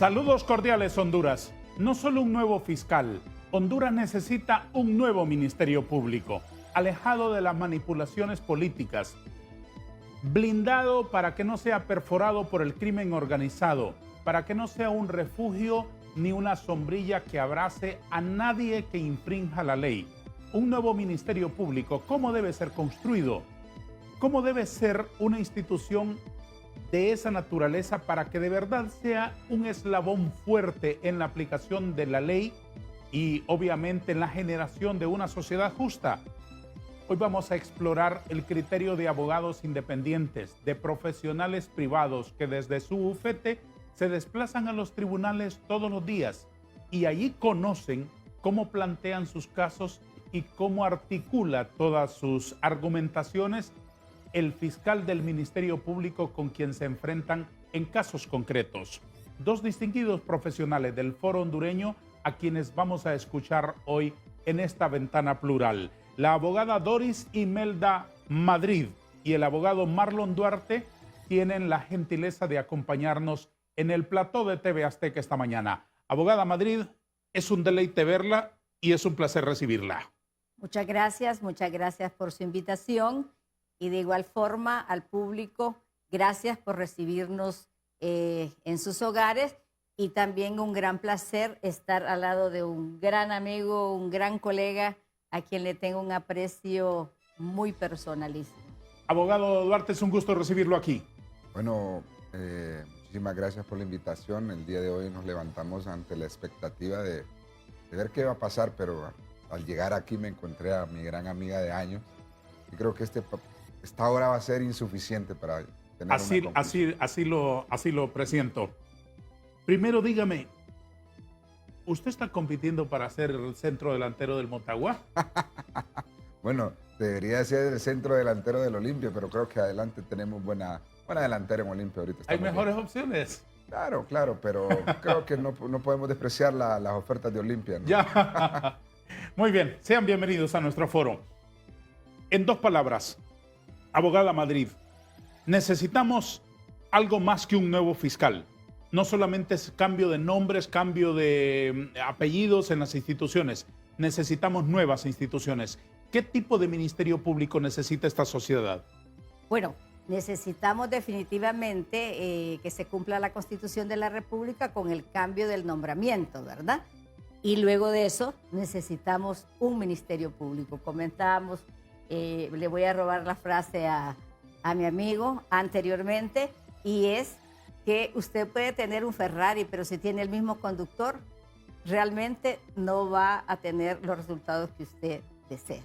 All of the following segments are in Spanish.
Saludos cordiales, Honduras. No solo un nuevo fiscal, Honduras necesita un nuevo Ministerio Público, alejado de las manipulaciones políticas, blindado para que no sea perforado por el crimen organizado, para que no sea un refugio ni una sombrilla que abrace a nadie que infrinja la ley. Un nuevo Ministerio Público, ¿cómo debe ser construido? ¿Cómo debe ser una institución de esa naturaleza para que de verdad sea un eslabón fuerte en la aplicación de la ley y obviamente en la generación de una sociedad justa? Hoy vamos a explorar el criterio de abogados independientes, de profesionales privados que desde su bufete se desplazan a los tribunales todos los días y allí conocen cómo plantean sus casos y cómo articula todas sus argumentaciones el fiscal del Ministerio Público con quien se enfrentan en casos concretos. Dos distinguidos profesionales del foro hondureño a quienes vamos a escuchar hoy en esta ventana plural. La abogada Doris Imelda Madrid y el abogado Marlon Duarte tienen la gentileza de acompañarnos en el plató de TV Azteca esta mañana. Abogada Madrid, es un deleite verla y es un placer recibirla. Muchas gracias por su invitación. Y de igual forma al público, gracias por recibirnos en sus hogares y también un gran placer estar al lado de un gran amigo, un gran colega a quien le tengo un aprecio muy personalísimo. Abogado Duarte, es un gusto recibirlo aquí. Bueno, muchísimas gracias por la invitación. El día de hoy nos levantamos ante la expectativa de ver qué va a pasar, pero al llegar aquí me encontré a mi gran amiga de años y creo que esta hora va a ser insuficiente para tener así lo presiento. Primero dígame, ¿usted está compitiendo para ser el centro delantero del Motagua? Bueno, debería ser el centro delantero del Olimpia, pero creo que adelante tenemos buena delantera en Olimpia ahorita. ¿Hay mejores opciones? Claro, pero creo que no podemos despreciar las ofertas de Olimpia, ¿no? Ya. Muy bien, sean bienvenidos a nuestro foro. En dos palabras, abogada Madrid, necesitamos algo más que un nuevo fiscal. No solamente es cambio de nombres, cambio de apellidos en las instituciones. Necesitamos nuevas instituciones. ¿Qué tipo de ministerio público necesita esta sociedad? Bueno, necesitamos definitivamente que se cumpla la Constitución de la República con el cambio del nombramiento, ¿verdad? Y luego de eso necesitamos un ministerio público. Comentábamos, le voy a robar la frase a mi amigo anteriormente, y es que usted puede tener un Ferrari, pero si tiene el mismo conductor, realmente no va a tener los resultados que usted desea.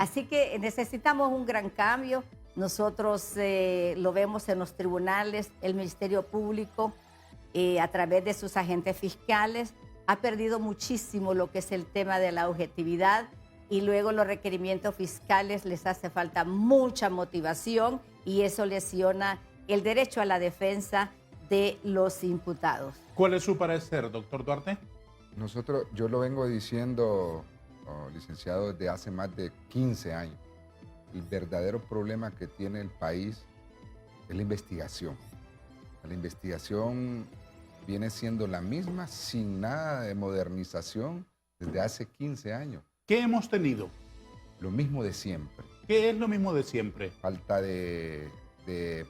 Así que necesitamos un gran cambio. Nosotros lo vemos en los tribunales, el Ministerio Público, a través de sus agentes fiscales, ha perdido muchísimo lo que es el tema de la objetividad, y luego los requerimientos fiscales les hace falta mucha motivación y eso lesiona el derecho a la defensa de los imputados. ¿Cuál es su parecer, doctor Duarte? Yo lo vengo diciendo, licenciado, desde hace más de 15 años. El verdadero problema que tiene el país es la investigación. La investigación viene siendo la misma, sin nada de modernización, desde hace 15 años. ¿Qué hemos tenido? Lo mismo de siempre. ¿Qué es lo mismo de siempre? Falta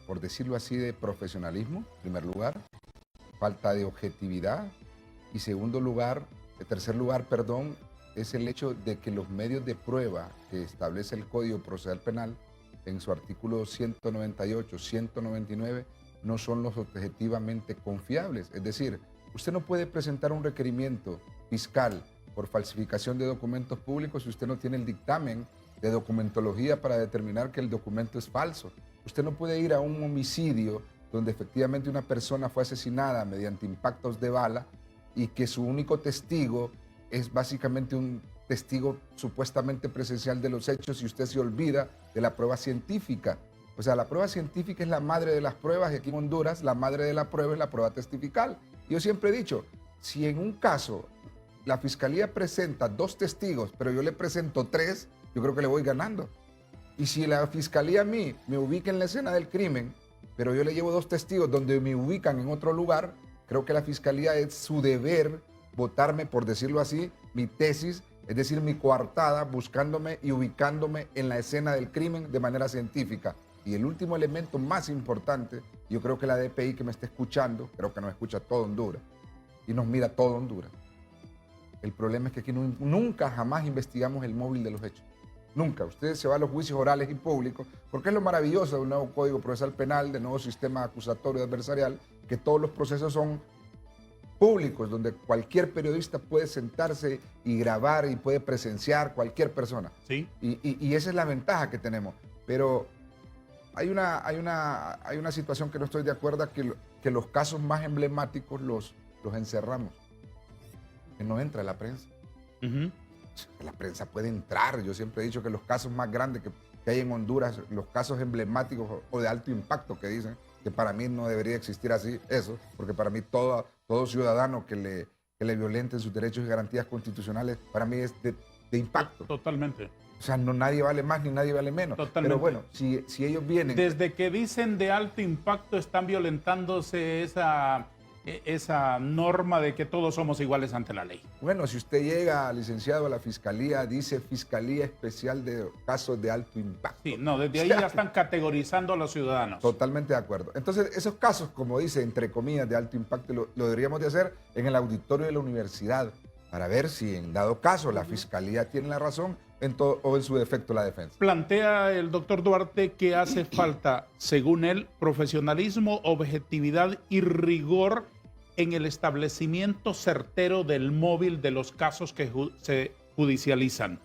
por decirlo así, de profesionalismo, en primer lugar. Falta de objetividad. Y tercer lugar, es el hecho de que los medios de prueba que establece el Código Procesal Penal en su artículo 198, 199, no son los objetivamente confiables. Es decir, usted no puede presentar un requerimiento fiscal por falsificación de documentos públicos si usted no tiene el dictamen de documentología para determinar que el documento es falso. Usted no puede ir a un homicidio donde efectivamente una persona fue asesinada mediante impactos de bala y que su único testigo es básicamente un testigo supuestamente presencial de los hechos y usted se olvida de la prueba científica. O sea, la prueba científica es la madre de las pruebas y aquí en Honduras la madre de la prueba es la prueba testifical. Yo siempre he dicho, si en un caso la fiscalía presenta 2 testigos, pero yo le presento 3, yo creo que le voy ganando. Y si la fiscalía a mí me ubica en la escena del crimen, pero yo le llevo 2 testigos donde me ubican en otro lugar, creo que la Fiscalía es su deber votarme, por decirlo así, mi tesis, es decir, mi coartada, buscándome y ubicándome en la escena del crimen de manera científica. Y el último elemento más importante, yo creo que la DPI que me está escuchando, creo que nos escucha todo Honduras y nos mira todo Honduras. El problema es que aquí nunca jamás investigamos el móvil de los hechos. Nunca. Usted se va a los juicios orales y públicos, porque es lo maravilloso de un nuevo Código Procesal Penal, del nuevo sistema acusatorio adversarial, que todos los procesos son públicos, donde cualquier periodista puede sentarse y grabar y puede presenciar cualquier persona. Sí. Y esa es la ventaja que tenemos. Pero hay una situación que no estoy de acuerdo, que los casos más emblemáticos los encerramos, que no entra la prensa. La prensa puede entrar. Yo siempre he dicho que los casos más grandes que hay en Honduras, los casos emblemáticos o de alto impacto que dicen, que para mí no debería existir así eso, porque para mí todo ciudadano que le violenten sus derechos y garantías constitucionales, para mí es de impacto. Totalmente. O sea, no nadie vale más ni nadie vale menos. Totalmente. Pero bueno, si ellos vienen... Desde que dicen de alto impacto están violentándose esa norma de que todos somos iguales ante la ley. Bueno, si usted llega, licenciado, a la Fiscalía, dice Fiscalía Especial de Casos de Alto Impacto. Sí, no, desde ahí ya están categorizando a los ciudadanos. Totalmente de acuerdo. Entonces, esos casos, como dice, entre comillas, de alto impacto, lo deberíamos de hacer en el auditorio de la universidad, para ver si en dado caso la Fiscalía tiene la razón o en su defecto la defensa. Plantea el doctor Duarte que hace falta, según él, profesionalismo, objetividad y rigor en el establecimiento certero del móvil de los casos que se judicializan.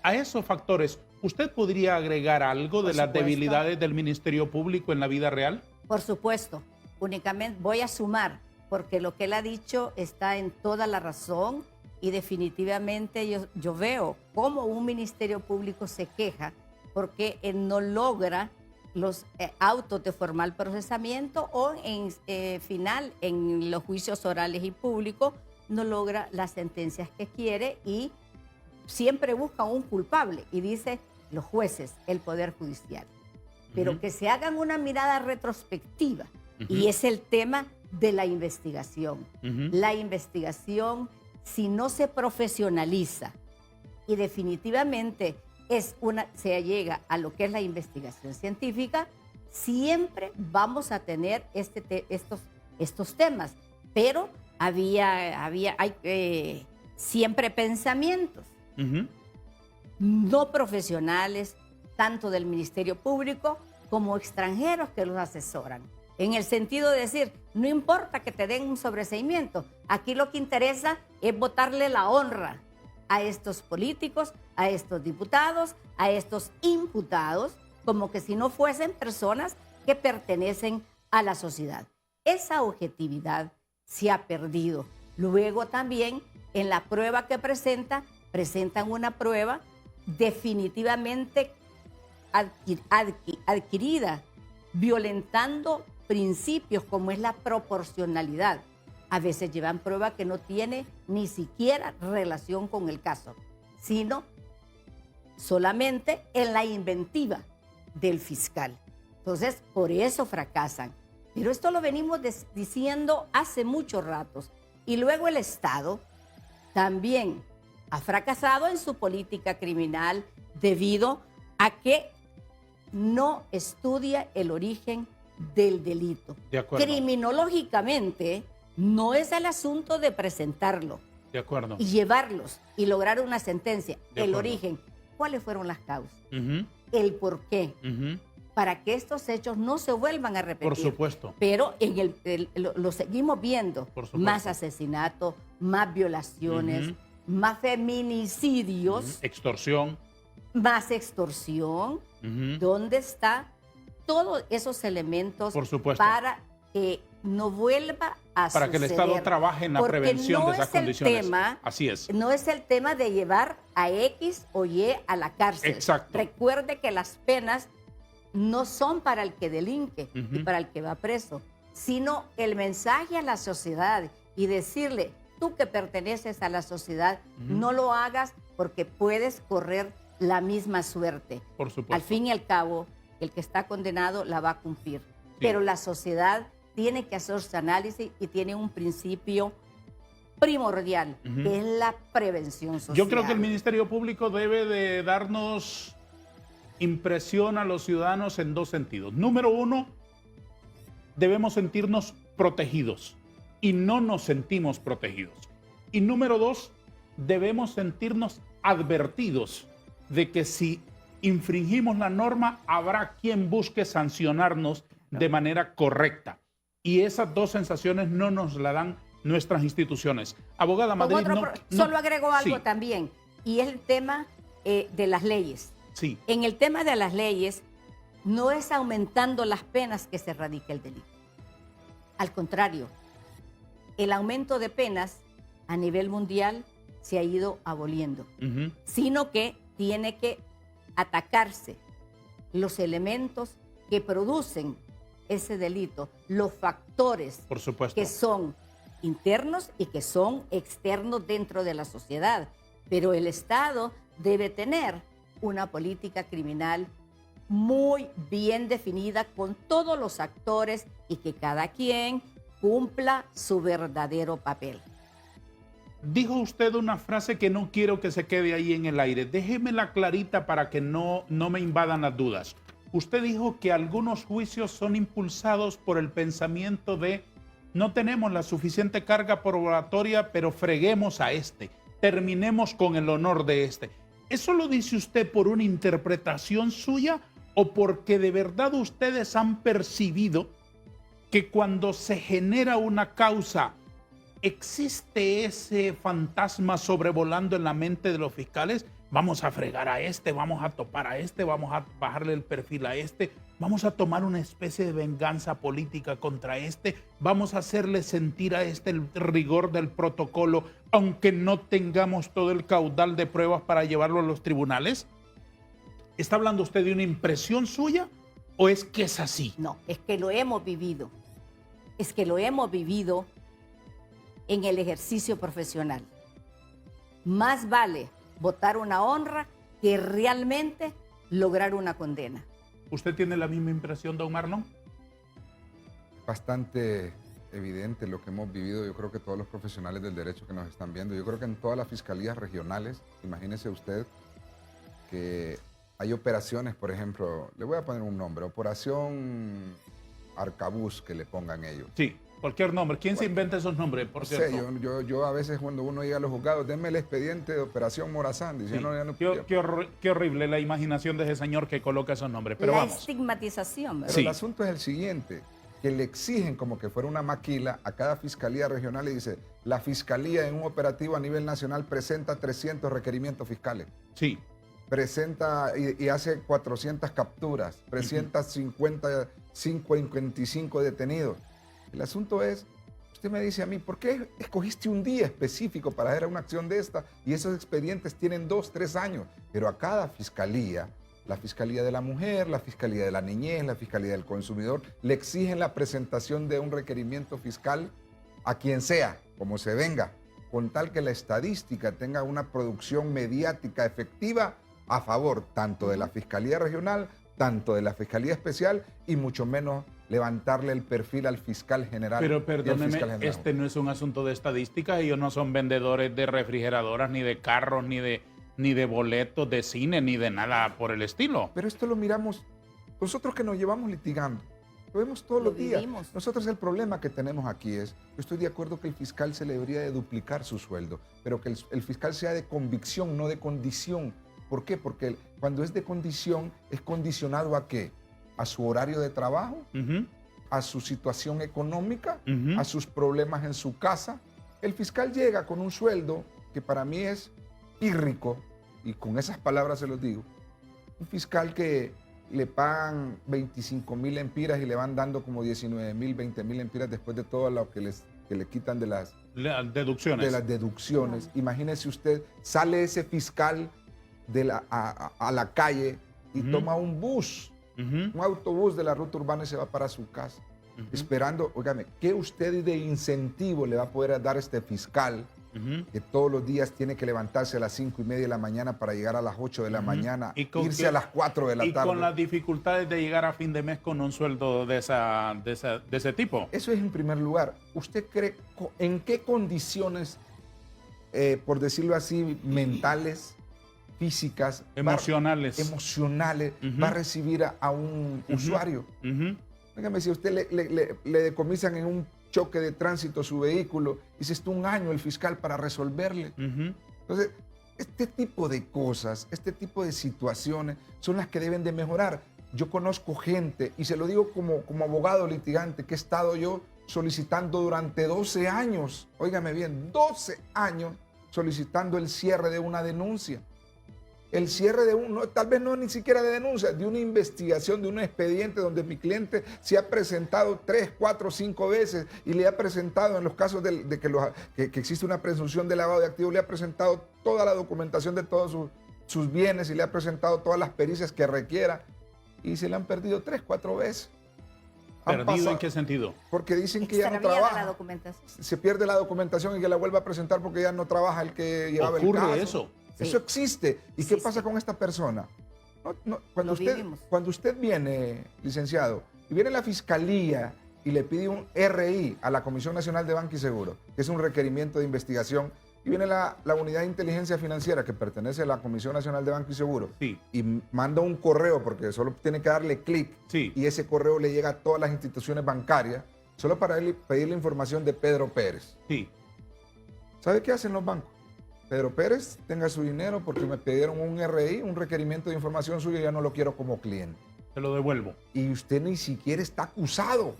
A esos factores, ¿usted podría agregar algo de las debilidades del Ministerio Público en la vida real? Por supuesto. Únicamente voy a sumar, porque lo que él ha dicho está en toda la razón y definitivamente yo veo cómo un Ministerio Público se queja porque él no logra los autos de formal procesamiento o en final en los juicios orales y públicos no logra las sentencias que quiere y siempre busca un culpable y dice los jueces, el Poder Judicial. Pero que se hagan una mirada retrospectiva y es el tema de la investigación. La investigación, si no se profesionaliza y definitivamente se llega a lo que es la investigación científica, siempre vamos a tener estos temas. Pero hay siempre pensamientos no profesionales, tanto del Ministerio Público como extranjeros que los asesoran. En el sentido de decir, no importa que te den un sobreseimiento, aquí lo que interesa es botarle la honra a estos políticos, a estos diputados, a estos imputados, como que si no fuesen personas que pertenecen a la sociedad. Esa objetividad se ha perdido. Luego también en la prueba que presentan una prueba definitivamente adquirida, violentando principios como es la proporcionalidad. A veces llevan prueba que no tiene ni siquiera relación con el caso, sino solamente en la inventiva del fiscal. Entonces, por eso fracasan. Pero esto lo venimos diciendo hace muchos ratos. Y luego el Estado también ha fracasado en su política criminal debido a que no estudia el origen del delito. De acuerdo. Criminológicamente, no es el asunto de presentarlo. De acuerdo. Y llevarlos y lograr una sentencia. El origen. ¿Cuáles fueron las causas? El por qué. Para que estos hechos no se vuelvan a repetir. Por supuesto. Pero lo seguimos viendo. Más asesinatos, más violaciones, más feminicidios. Extorsión. Más extorsión. ¿Dónde está todos esos elementos para que no vuelva a suceder? Para que el Estado trabaje en la prevención de esas condiciones. Así es. No es el tema de llevar a X o Y a la cárcel. Exacto. Recuerde que las penas no son para el que delinque y para el que va preso, sino el mensaje a la sociedad y decirle, tú que perteneces a la sociedad, no lo hagas porque puedes correr la misma suerte. Por supuesto. Al fin y al cabo, el que está condenado la va a cumplir. Sí. Pero la sociedad tiene que hacerse análisis y tiene un principio primordial, que es la prevención social. Yo creo que el Ministerio Público debe de darnos impresión a los ciudadanos en dos sentidos. Número uno, debemos sentirnos protegidos y no nos sentimos protegidos. Y número dos, debemos sentirnos advertidos de que si infringimos la norma, habrá quien busque sancionarnos de manera correcta. Y esas dos sensaciones no nos la dan nuestras instituciones. Abogada Madrid, solo agrego algo sí. también, y es el tema de las leyes. Sí. En el tema de las leyes, no es aumentando las penas que se erradica el delito. Al contrario, el aumento de penas a nivel mundial se ha ido aboliendo, sino que tiene que atacarse los elementos que producen ese delito, los factores Por supuesto. que son internos y que son externos dentro de la sociedad. Pero el Estado debe tener una política criminal muy bien definida con todos los actores y que cada quien cumpla su verdadero papel. Dijo usted una frase que no quiero que se quede ahí en el aire. Déjemela clarita para que no me invadan las dudas. Usted dijo que algunos juicios son impulsados por el pensamiento de no tenemos la suficiente carga probatoria, pero freguemos a este, terminemos con el honor de este. ¿Eso lo dice usted por una interpretación suya o porque de verdad ustedes han percibido que cuando se genera una causa existe ese fantasma sobrevolando en la mente de los fiscales? Vamos a fregar a este, vamos a topar a este, vamos a bajarle el perfil a este, vamos a tomar una especie de venganza política contra este, vamos a hacerle sentir a este el rigor del protocolo, aunque no tengamos todo el caudal de pruebas para llevarlo a los tribunales. ¿Está hablando usted de una impresión suya o es que es así? No, es que lo hemos vivido. Es que lo hemos vivido en el ejercicio profesional. Más vale votar una honra que realmente lograr una condena. ¿Usted tiene la misma impresión, don Marlon? Bastante evidente lo que hemos vivido, yo creo que todos los profesionales del derecho que nos están viendo, yo creo que en todas las fiscalías regionales, imagínese usted que hay operaciones, por ejemplo, le voy a poner un nombre, Operación Arcabuz, que le pongan ellos. Sí. Cualquier nombre. ¿Quién se inventa esos nombres, por cierto? Yo a veces cuando uno llega a los juzgados, denme el expediente de Operación Morazán. Diciendo, sí. Qué horrible la imaginación de ese señor que coloca esos nombres. Pero la vamos. estigmatización, ¿verdad? Pero el asunto es el siguiente, que le exigen como que fuera una maquila a cada fiscalía regional y dice, la fiscalía en un operativo a nivel nacional presenta 300 requerimientos fiscales. Sí. Presenta y hace 400 capturas, presenta 55 detenidos. El asunto es, usted me dice a mí, ¿por qué escogiste un día específico para hacer una acción de esta? Y esos expedientes tienen 2, 3 años. Pero a cada fiscalía, la Fiscalía de la Mujer, la Fiscalía de la Niñez, la Fiscalía del Consumidor, le exigen la presentación de un requerimiento fiscal a quien sea, como se venga, con tal que la estadística tenga una producción mediática efectiva a favor tanto de la Fiscalía Regional, tanto de la Fiscalía Especial y mucho menos levantarle el perfil al fiscal general. Pero perdóneme, este no es un asunto de estadística, ellos no son vendedores de refrigeradoras, ni de carros, ni de boletos de cine, ni de nada por el estilo. Pero esto lo miramos, nosotros que nos llevamos litigando, lo vemos todos los días. Nosotros el problema que tenemos aquí es, yo estoy de acuerdo que el fiscal se le debería de duplicar su sueldo, pero que el fiscal sea de convicción, no de condición. ¿Por qué? Porque cuando es de condición, es condicionado ¿a qué? A su horario de trabajo, a su situación económica, a sus problemas en su casa. El fiscal llega con un sueldo que para mí es pírrico, y con esas palabras se los digo. Un fiscal que le pagan 25,000 lempiras y le van dando como 19,000, 20,000 lempiras después de todo lo que le quitan de las deducciones. Imagínese usted, sale ese fiscal a la calle y toma un bus, un autobús de la ruta urbana y se va para su casa, esperando, óigame, ¿qué usted de incentivo le va a poder dar este fiscal que todos los días tiene que levantarse a las 5:30 de la mañana para llegar a las 8 de la mañana, irse a las 4 de la tarde. Y con las dificultades de llegar a fin de mes con un sueldo de ese tipo. Eso es en primer lugar. ¿Usted cree en qué condiciones, por decirlo así, mentales, físicas, emocionales, va a recibir a un usuario? Dígame, si a usted le decomisan en un choque de tránsito su vehículo, dice, está un año el fiscal para resolverle. Entonces, este tipo de cosas, este tipo de situaciones son las que deben de mejorar. Yo conozco gente, y se lo digo como abogado litigante, que he estado yo solicitando durante 12 años, óigame bien, 12 años solicitando el cierre de una denuncia. El cierre de tal vez no ni siquiera de denuncia, de una investigación, de un expediente donde mi cliente se ha presentado 3, 4, 5 veces y le ha presentado, en los casos de que existe una presunción de lavado de activos, le ha presentado toda la documentación de todos sus bienes y le ha presentado todas las pericias que requiera y se le han perdido 3, 4 veces. ¿Perdido en qué sentido? Porque dicen que ya no trabaja. La documentación. Se pierde la documentación y que la vuelva a presentar porque ya no trabaja el que llevaba el caso. ¿Ocurre eso? Sí. Eso existe. ¿Y qué pasa con esta persona? Cuando usted viene, licenciado, y viene la fiscalía y le pide un RI a la Comisión Nacional de Banca y Seguro, que es un requerimiento de investigación, y viene la Unidad de Inteligencia Financiera, que pertenece a la Comisión Nacional de Banca y Seguro, y manda un correo, porque solo tiene que darle clic, y ese correo le llega a todas las instituciones bancarias, solo para pedir la información de Pedro Pérez. ¿Sabe qué hacen los bancos? Pedro Pérez, tenga su dinero porque me pidieron un RI, un requerimiento de información suyo, y ya no lo quiero como cliente. Se lo devuelvo. Y usted ni siquiera está acusado.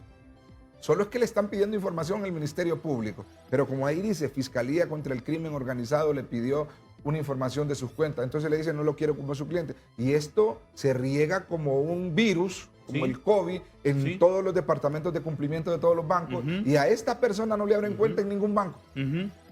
Solo es que le están pidiendo información al Ministerio Público. Pero como ahí dice, Fiscalía contra el Crimen Organizado le pidió una información de sus cuentas. Entonces le dice, no lo quiero como su cliente. Y esto se riega como un virus, como el COVID, en todos los departamentos de cumplimiento de todos los bancos. Y a esta persona no le abren cuenta en ningún banco.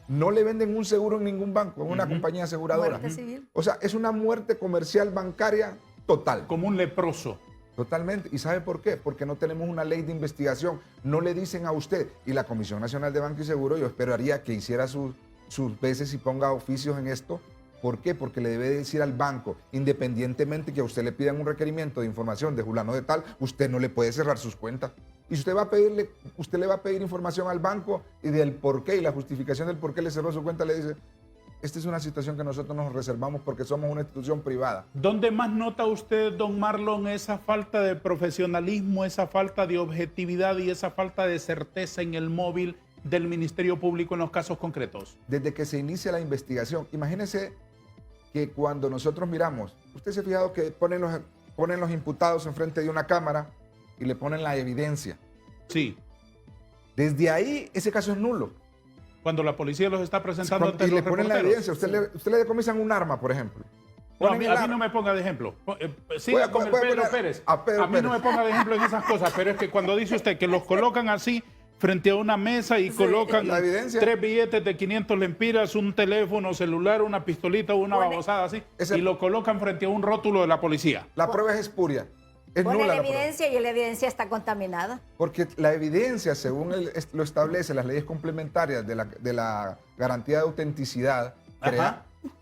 No le venden un seguro en ningún banco, en una compañía aseguradora. Muerte civil. O sea, es una muerte comercial bancaria total. Como un leproso. Totalmente. ¿Y sabe por qué? Porque no tenemos una ley de investigación. No le dicen a usted. Y la Comisión Nacional de Banco y Seguro, yo esperaría que hiciera sus veces y ponga oficios en esto. ¿Por qué? Porque le debe decir al banco, independientemente que a usted le pidan un requerimiento de información de fulano de tal, usted no le puede cerrar sus cuentas. Y usted le va a pedir información al banco y del por qué y la justificación del por qué le cerró su cuenta, le dice, esta es una situación que nosotros nos reservamos porque somos una institución privada. ¿Dónde más nota usted, don Marlon, esa falta de profesionalismo, esa falta de objetividad y esa falta de certeza en el móvil del Ministerio Público en los casos concretos? Desde que se inicia la investigación, imagínese que cuando nosotros miramos, usted se ha fijado que ponen los imputados enfrente de una cámara y le ponen la evidencia. Sí. Desde ahí, ese caso es nulo. Cuando la policía los está presentando ante y los le ponen la reporteros. evidencia. Usted le decomisan un arma, por ejemplo. No, a mí no me ponga de ejemplo. Siga con el Pedro Pérez. A mí no me ponga de ejemplo en esas cosas, pero es que cuando dice usted que los colocan así frente a una mesa y colocan 3 billetes de 500 lempiras, un teléfono celular, una pistolita o una babosada así, y lo colocan frente a un rótulo de la policía. La prueba es espuria. Es pone nula la la evidencia y la evidencia está contaminada. Porque la evidencia, según lo establece las leyes complementarias de la garantía de autenticidad,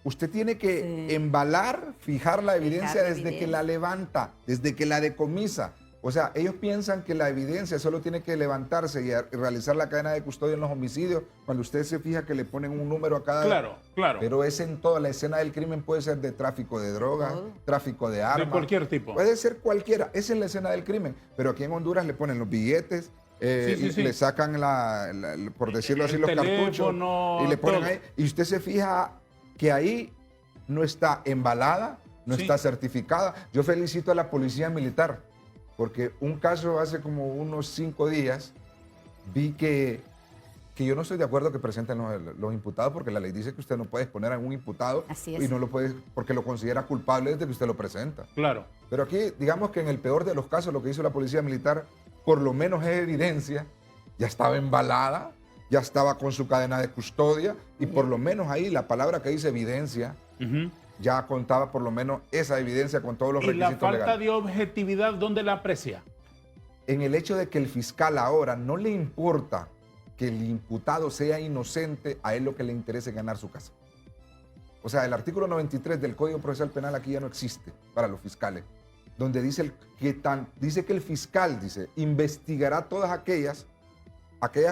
usted tiene que embalar, fijar la evidencia desde que la levanta, desde que la decomisa. O sea, ellos piensan que la evidencia solo tiene que levantarse y realizar la cadena de custodia en los homicidios, cuando usted se fija que le ponen un número a cada... Claro. Pero es en toda la escena del crimen, puede ser de tráfico de drogas, tráfico de armas. De cualquier tipo. Puede ser cualquiera, es en la escena del crimen. Pero aquí en Honduras le ponen los billetes, le sacan, por decirlo así, los cartuchos y le ponen ahí. Y usted se fija que ahí no está embalada, no está certificada. Yo felicito a la policía militar. Porque un caso hace como unos 5 días vi que yo no estoy de acuerdo que presenten los imputados, porque la ley dice que usted no puede exponer a un imputado y no lo puede, porque lo considera culpable desde que usted lo presenta. Claro. Pero aquí, digamos que en el peor de los casos, lo que hizo la policía militar, por lo menos es evidencia, ya estaba embalada, ya estaba con su cadena de custodia y por lo menos ahí la palabra que dice evidencia, ya contaba por lo menos esa evidencia con todos los requisitos legales. ¿Y la falta de objetividad dónde la aprecia? En el hecho de que el fiscal ahora no le importa que el imputado sea inocente, a él lo que le interesa es ganar su casa. O sea, el artículo 93 del Código Procesal Penal aquí ya no existe para los fiscales, donde dice dice que el fiscal, dice, investigará todas aquellos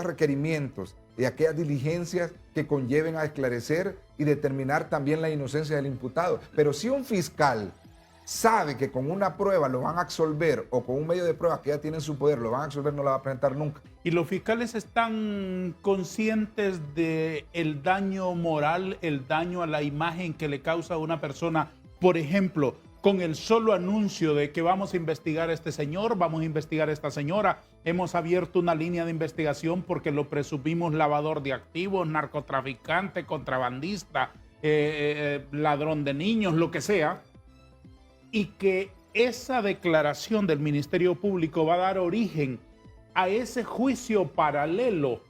requerimientos y aquellas diligencias que conlleven a esclarecer y determinar también la inocencia del imputado. Pero si un fiscal sabe que con una prueba lo van a absolver o con un medio de prueba que ya tiene en su poder lo van a absolver, no la va a presentar nunca. ¿Y los fiscales están conscientes del daño moral, el daño a la imagen que le causa a una persona, por ejemplo, con el solo anuncio de que vamos a investigar a este señor, vamos a investigar a esta señora, hemos abierto una línea de investigación porque lo presumimos lavador de activos, narcotraficante, contrabandista, ladrón de niños, lo que sea, y que esa declaración del Ministerio Público va a dar origen a ese juicio paralelo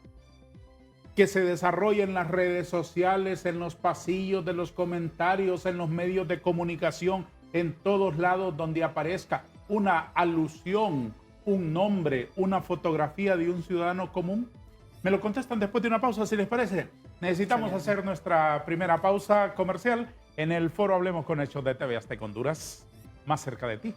que se desarrolla en las redes sociales, en los pasillos de los comentarios, en los medios de comunicación, en todos lados donde aparezca una alusión, un nombre, una fotografía de un ciudadano común? Me lo contestan después de una pausa, si les parece. Necesitamos hacer nuestra primera pausa comercial en el foro Hablemos con Hechos de TV Azteca Honduras, más cerca de ti.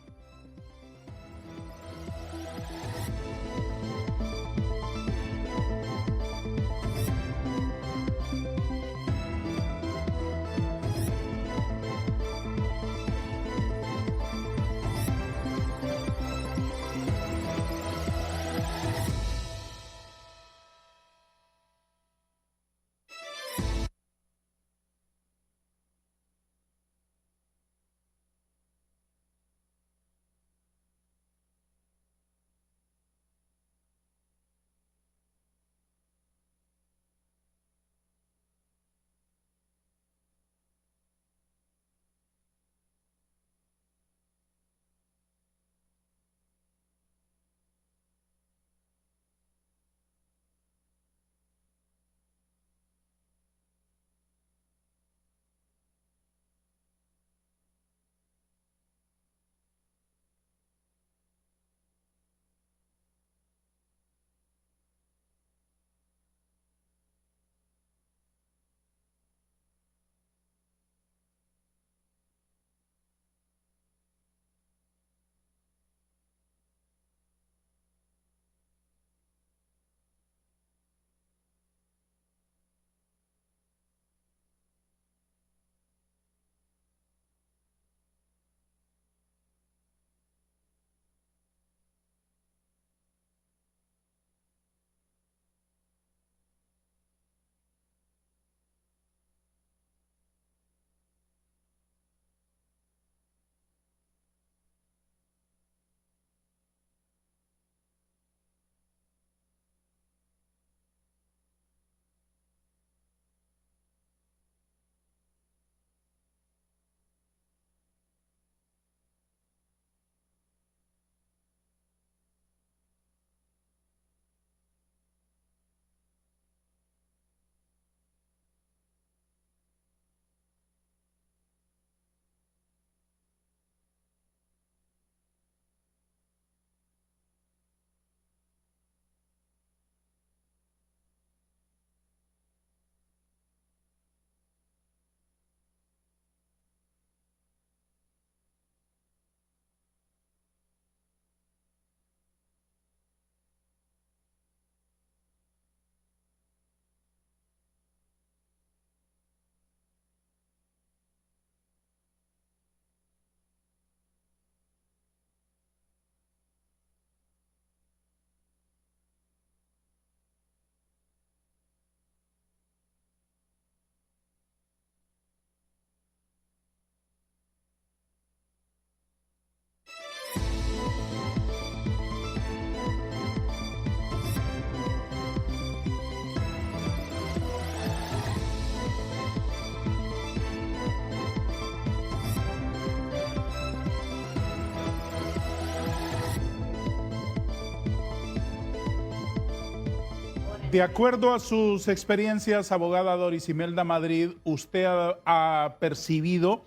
De acuerdo a sus experiencias, abogada Doris Imelda Madrid, ¿usted ha percibido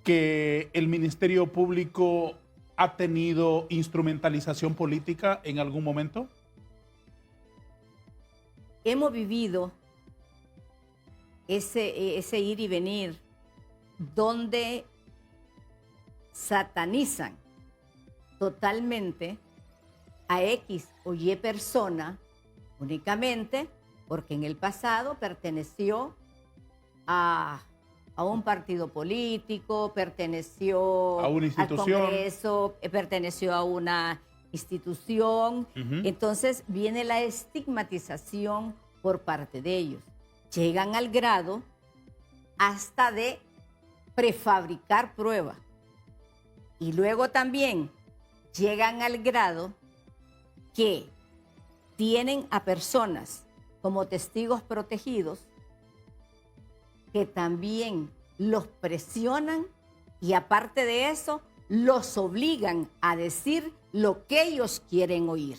que el Ministerio Público ha tenido instrumentalización política en algún momento? hemos vivido ese ir y venir donde satanizan totalmente a X o Y persona únicamente porque en el pasado perteneció a un partido político, perteneció a una institución, al Congreso, perteneció a una institución. Entonces viene la estigmatización por parte de ellos. Llegan al grado hasta de prefabricar pruebas. Y luego también llegan al grado que tienen a personas como testigos protegidos que también los presionan y aparte de eso los obligan a decir lo que ellos quieren oír.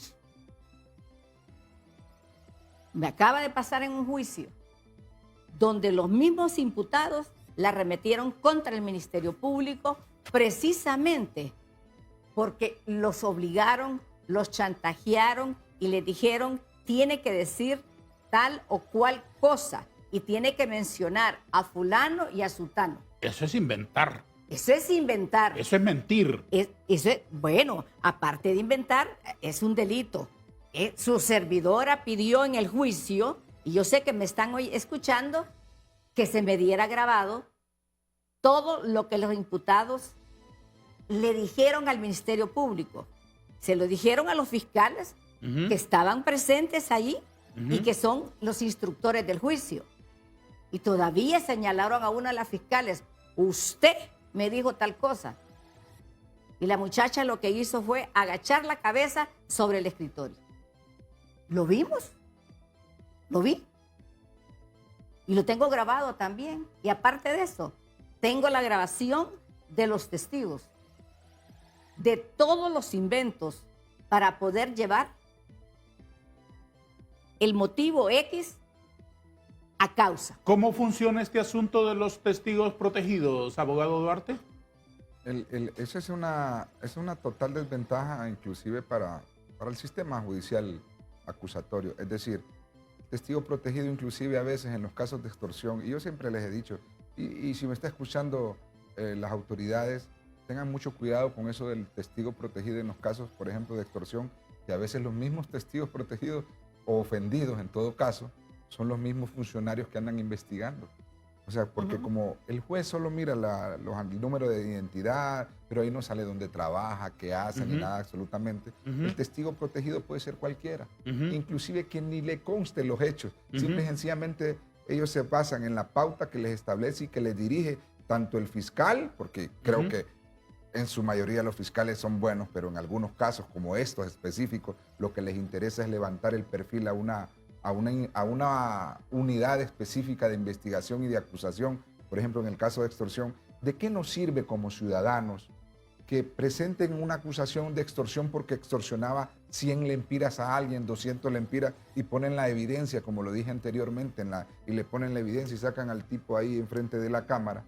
Me acaba de pasar en un juicio donde los mismos imputados la arremetieron contra el Ministerio Público precisamente porque los obligaron, los chantajearon y les dijeron tiene que decir tal o cual cosa y tiene que mencionar a fulano y a sutano. Eso es inventar. Eso es inventar. Eso es mentir. Bueno, aparte de inventar, es un delito. Su servidora pidió en el juicio, y yo sé que me están hoy escuchando, que se me diera grabado todo lo que los imputados le dijeron al Ministerio Público. Se lo dijeron a los fiscales que estaban presentes allí y que son los instructores del juicio. Y todavía señalaron a una de las fiscales, usted me dijo tal cosa. Y la muchacha lo que hizo fue agachar la cabeza sobre el escritorio. ¿Lo vimos? Lo vi. Y lo tengo grabado también. Y aparte de eso, tengo la grabación de los testigos, de todos los inventos para poder llevar el motivo X a causa. ¿Cómo funciona este asunto de los testigos protegidos, abogado Duarte? Eso es una total desventaja inclusive para el sistema judicial acusatorio. Es decir, testigo protegido inclusive a veces en los casos de extorsión, y yo siempre les he dicho, y si me está escuchando las autoridades, tengan mucho cuidado con eso del testigo protegido en los casos, por ejemplo, de extorsión, que a veces los mismos testigos protegidos o ofendidos en todo caso, son los mismos funcionarios que andan investigando. O sea, porque como el juez solo mira el número de identidad, pero ahí no sale dónde trabaja, qué hace, ni nada absolutamente. El testigo protegido puede ser cualquiera, inclusive quien ni le conste los hechos. Simple y sencillamente ellos se basan en la pauta que les establece y que les dirige tanto el fiscal, porque creo que en su mayoría los fiscales son buenos, pero en algunos casos, como estos específicos, lo que les interesa es levantar el perfil a una unidad específica de investigación y de acusación. Por ejemplo, en el caso de extorsión, ¿de qué nos sirve como ciudadanos que presenten una acusación de extorsión porque extorsionaba 100 lempiras a alguien, 200 lempiras, y ponen la evidencia, como lo dije anteriormente, y le ponen la evidencia y sacan al tipo ahí enfrente de la cámara?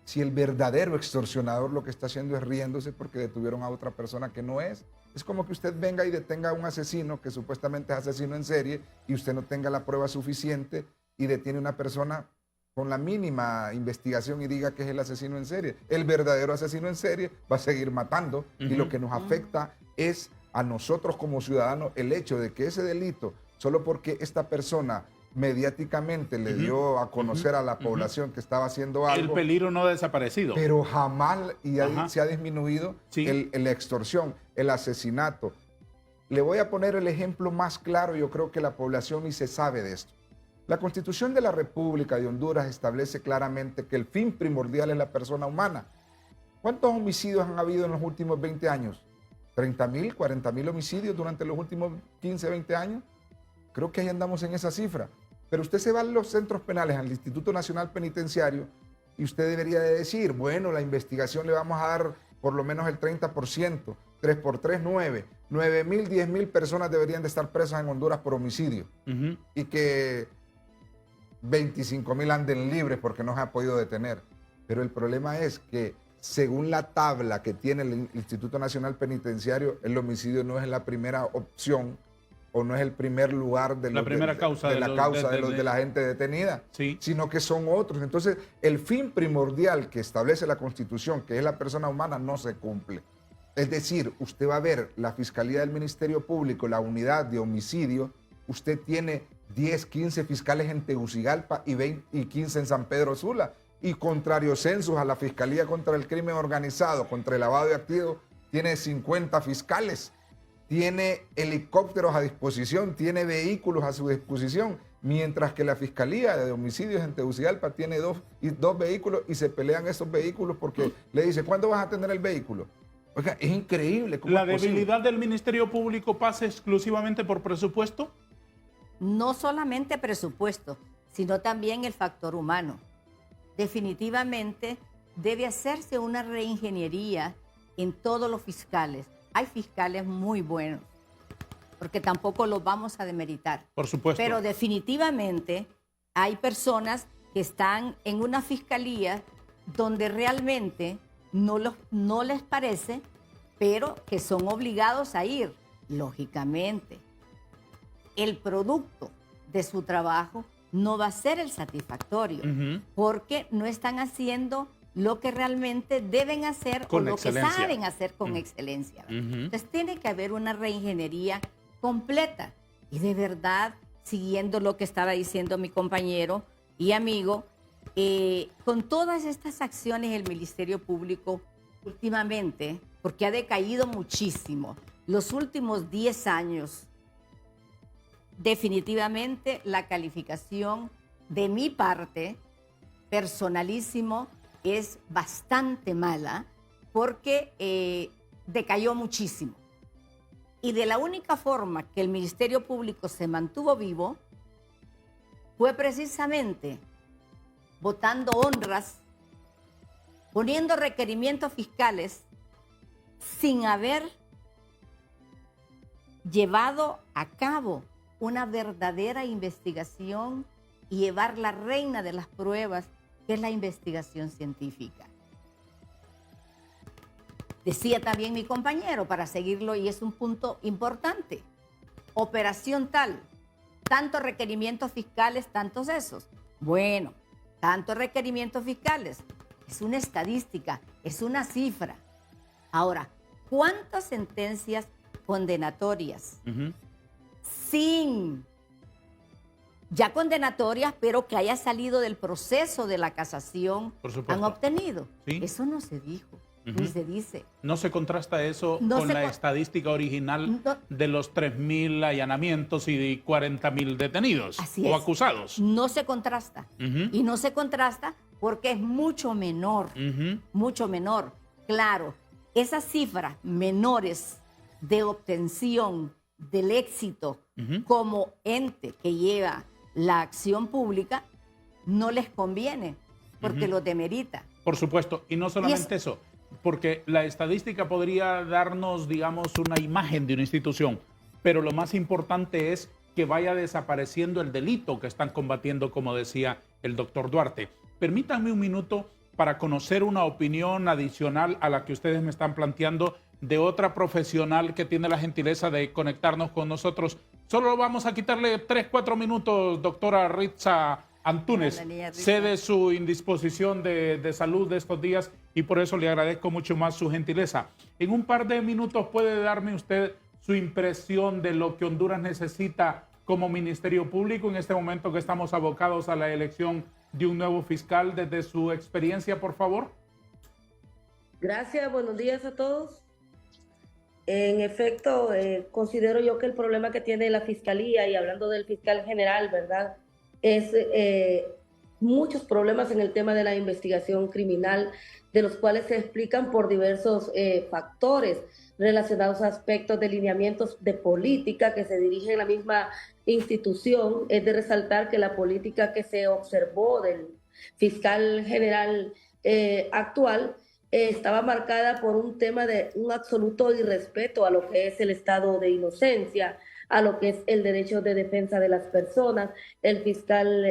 Si el verdadero extorsionador lo que está haciendo es riéndose porque detuvieron a otra persona que no es. Es como que usted venga y detenga a un asesino que supuestamente es asesino en serie y usted no tenga la prueba suficiente y detiene a una persona con la mínima investigación y diga que es el asesino en serie. El verdadero asesino en serie va a seguir matando y lo que nos afecta es a nosotros como ciudadanos el hecho de que ese delito, solo porque esta persona mediáticamente le dio a conocer a la población que estaba haciendo algo. El peligro no ha desaparecido. Pero jamás se ha disminuido la extorsión, el asesinato. Le voy a poner el ejemplo más claro, yo creo que la población ni se sabe de esto. La Constitución de la República de Honduras establece claramente que el fin primordial es la persona humana. ¿Cuántos homicidios han habido en los últimos 20 años? ¿30,000, 40,000 homicidios durante los últimos 15, 20 años? Creo que ahí andamos en esa cifra. Pero usted se va a los centros penales, al Instituto Nacional Penitenciario, y usted debería de decir, bueno, la investigación le vamos a dar por lo menos el 30%, 3 por 3, 9. 9,000, 10,000 personas deberían de estar presas en Honduras por homicidio. Y que 25,000 anden libres porque no se ha podido detener. Pero el problema es que, según la tabla que tiene el Instituto Nacional Penitenciario, el homicidio no es la primera opción o no es el primer lugar de, la primera causa de la gente detenida, sí, sino que son otros. Entonces, el fin primordial que establece la Constitución, que es la persona humana, no se cumple. Es decir, usted va a ver la Fiscalía del Ministerio Público, la unidad de homicidio, usted tiene 10, 15 fiscales en Tegucigalpa y 15 en San Pedro Sula. Y contrario census a la Fiscalía contra el Crimen Organizado, contra el lavado de activos, tiene 50 fiscales, tiene helicópteros a disposición, tiene vehículos a su disposición, mientras que la Fiscalía de Homicidios en Tegucigalpa tiene dos vehículos y se pelean esos vehículos porque le dice, ¿cuándo vas a tener el vehículo? Oiga, es increíble. ¿Cómo ¿La es posible? debilidad del Ministerio Público pasa exclusivamente por presupuesto? No solamente presupuesto, sino también el factor humano. Definitivamente debe hacerse una reingeniería en todos los fiscales. Hay fiscales muy buenos, porque tampoco los vamos a demeritar. Por supuesto. Pero definitivamente hay personas que están en una fiscalía donde realmente no les parece, pero que son obligados a ir, lógicamente. El producto de su trabajo no va a ser el satisfactorio, porque no están haciendo lo que realmente deben hacer con o lo excelencia. que saben hacer con excelencia. Entonces tiene que haber una reingeniería completa y de verdad, siguiendo lo que estaba diciendo mi compañero y amigo, con todas estas acciones el Ministerio Público últimamente, porque ha decaído muchísimo, los últimos 10 años, definitivamente la calificación de mi parte, personalísimo, es bastante mala porque decayó muchísimo. Y de la única forma que el Ministerio Público se mantuvo vivo fue precisamente votando honras, poniendo requerimientos fiscales sin haber llevado a cabo una verdadera investigación y llevar la reina de las pruebas, que es la investigación científica. Decía también mi compañero, para seguirlo, y es un punto importante, operación tal, tantos requerimientos fiscales, tantos esos. Bueno, tantos requerimientos fiscales, es una estadística, es una cifra. Ahora, ¿cuántas sentencias condenatorias sin ya condenatorias, pero que haya salido del proceso de la casación, han obtenido? ¿Sí? Eso no se dijo, ni se dice. ¿No se contrasta eso No con se la con- estadística original No. de los 3.000 allanamientos y de 40.000 detenidos Así o es. acusados? No se contrasta. Ujú. Y no se contrasta porque es mucho menor, mucho menor. Claro, esas cifras menores de obtención del éxito como ente que lleva la acción pública no les conviene porque lo demerita. Por supuesto, y no solamente Y eso, porque la estadística podría darnos, digamos, una imagen de una institución, pero lo más importante es que vaya desapareciendo el delito que están combatiendo, como decía el doctor Duarte. Permítanme un minuto para conocer una opinión adicional a la que ustedes me están planteando de otra profesional que tiene la gentileza de conectarnos con nosotros. Solo vamos a quitarle 3, 4 minutos, doctora Ritza Antúnez. Sé de su indisposición de salud de estos días y por eso le agradezco mucho más su gentileza. En un par de minutos puede darme usted su impresión de lo que Honduras necesita como Ministerio Público en este momento que estamos abocados a la elección de un nuevo fiscal. Desde su experiencia, por favor. Gracias, buenos días a todos. En efecto, considero yo que el problema que tiene la Fiscalía, y hablando del fiscal general, ¿verdad?, es muchos problemas en el tema de la investigación criminal, de los cuales se explican por diversos factores relacionados a aspectos de lineamientos de política que se dirigen a la misma institución. Es de resaltar que la política que se observó del fiscal general actual estaba marcada por un tema de un absoluto irrespeto a lo que es el estado de inocencia, a lo que es el derecho de defensa de las personas. El fiscal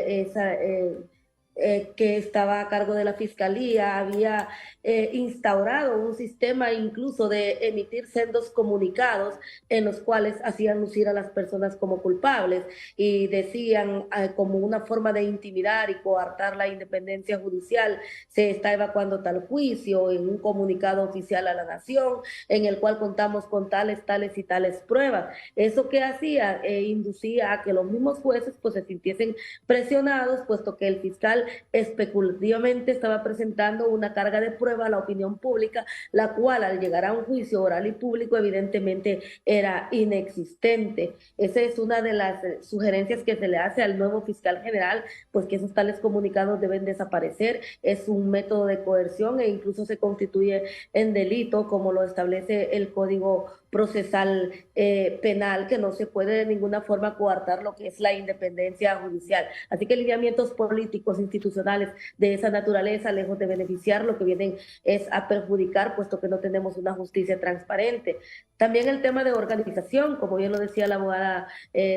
que estaba a cargo de la Fiscalía había instaurado un sistema incluso de emitir sendos comunicados en los cuales hacían lucir a las personas como culpables y decían como una forma de intimidar y coartar la independencia judicial, se está evacuando tal juicio en un comunicado oficial a la nación en el cual contamos con tales, tales y tales pruebas. Eso que hacía inducía a que los mismos jueces pues se sintiesen presionados, puesto que el fiscal especulativamente estaba presentando una carga de prueba a la opinión pública, la cual al llegar a un juicio oral y público evidentemente era inexistente. Esa es una de las sugerencias que se le hace al nuevo fiscal general, pues que esos tales comunicados deben desaparecer. Es un método de coerción e incluso se constituye en delito, como lo establece el Código Procesal Penal, que no se puede de ninguna forma coartar lo que es la independencia judicial. Así que lineamientos políticos, institucionales de esa naturaleza, lejos de beneficiar, lo que vienen es a perjudicar, puesto que no tenemos una justicia transparente. También el tema de organización, como bien lo decía la abogada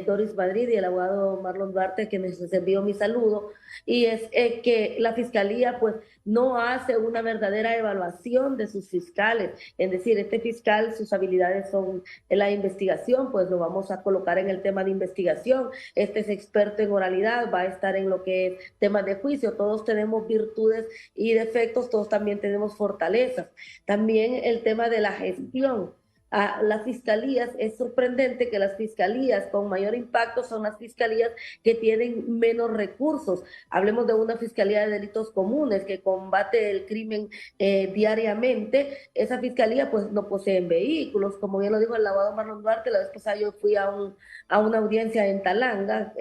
Doris Madrid y el abogado Marlon Duarte, que les envió mi saludo, y es que la Fiscalía pues no hace una verdadera evaluación de sus fiscales, es decir, este fiscal, sus habilidades son en la investigación, pues lo vamos a colocar en el tema de investigación, este es experto en oralidad, va a estar en lo que es temas de juicio, todos tenemos virtudes y defectos, todos también tenemos fortalezas. También el tema de la gestión. A las fiscalías, es sorprendente que las fiscalías con mayor impacto son las fiscalías que tienen menos recursos. Hablemos de una fiscalía de delitos comunes que combate el crimen diariamente. Esa fiscalía pues no posee vehículos, como bien lo dijo el abogado Marlon Duarte. La vez pasada yo fui a una audiencia en Talanga,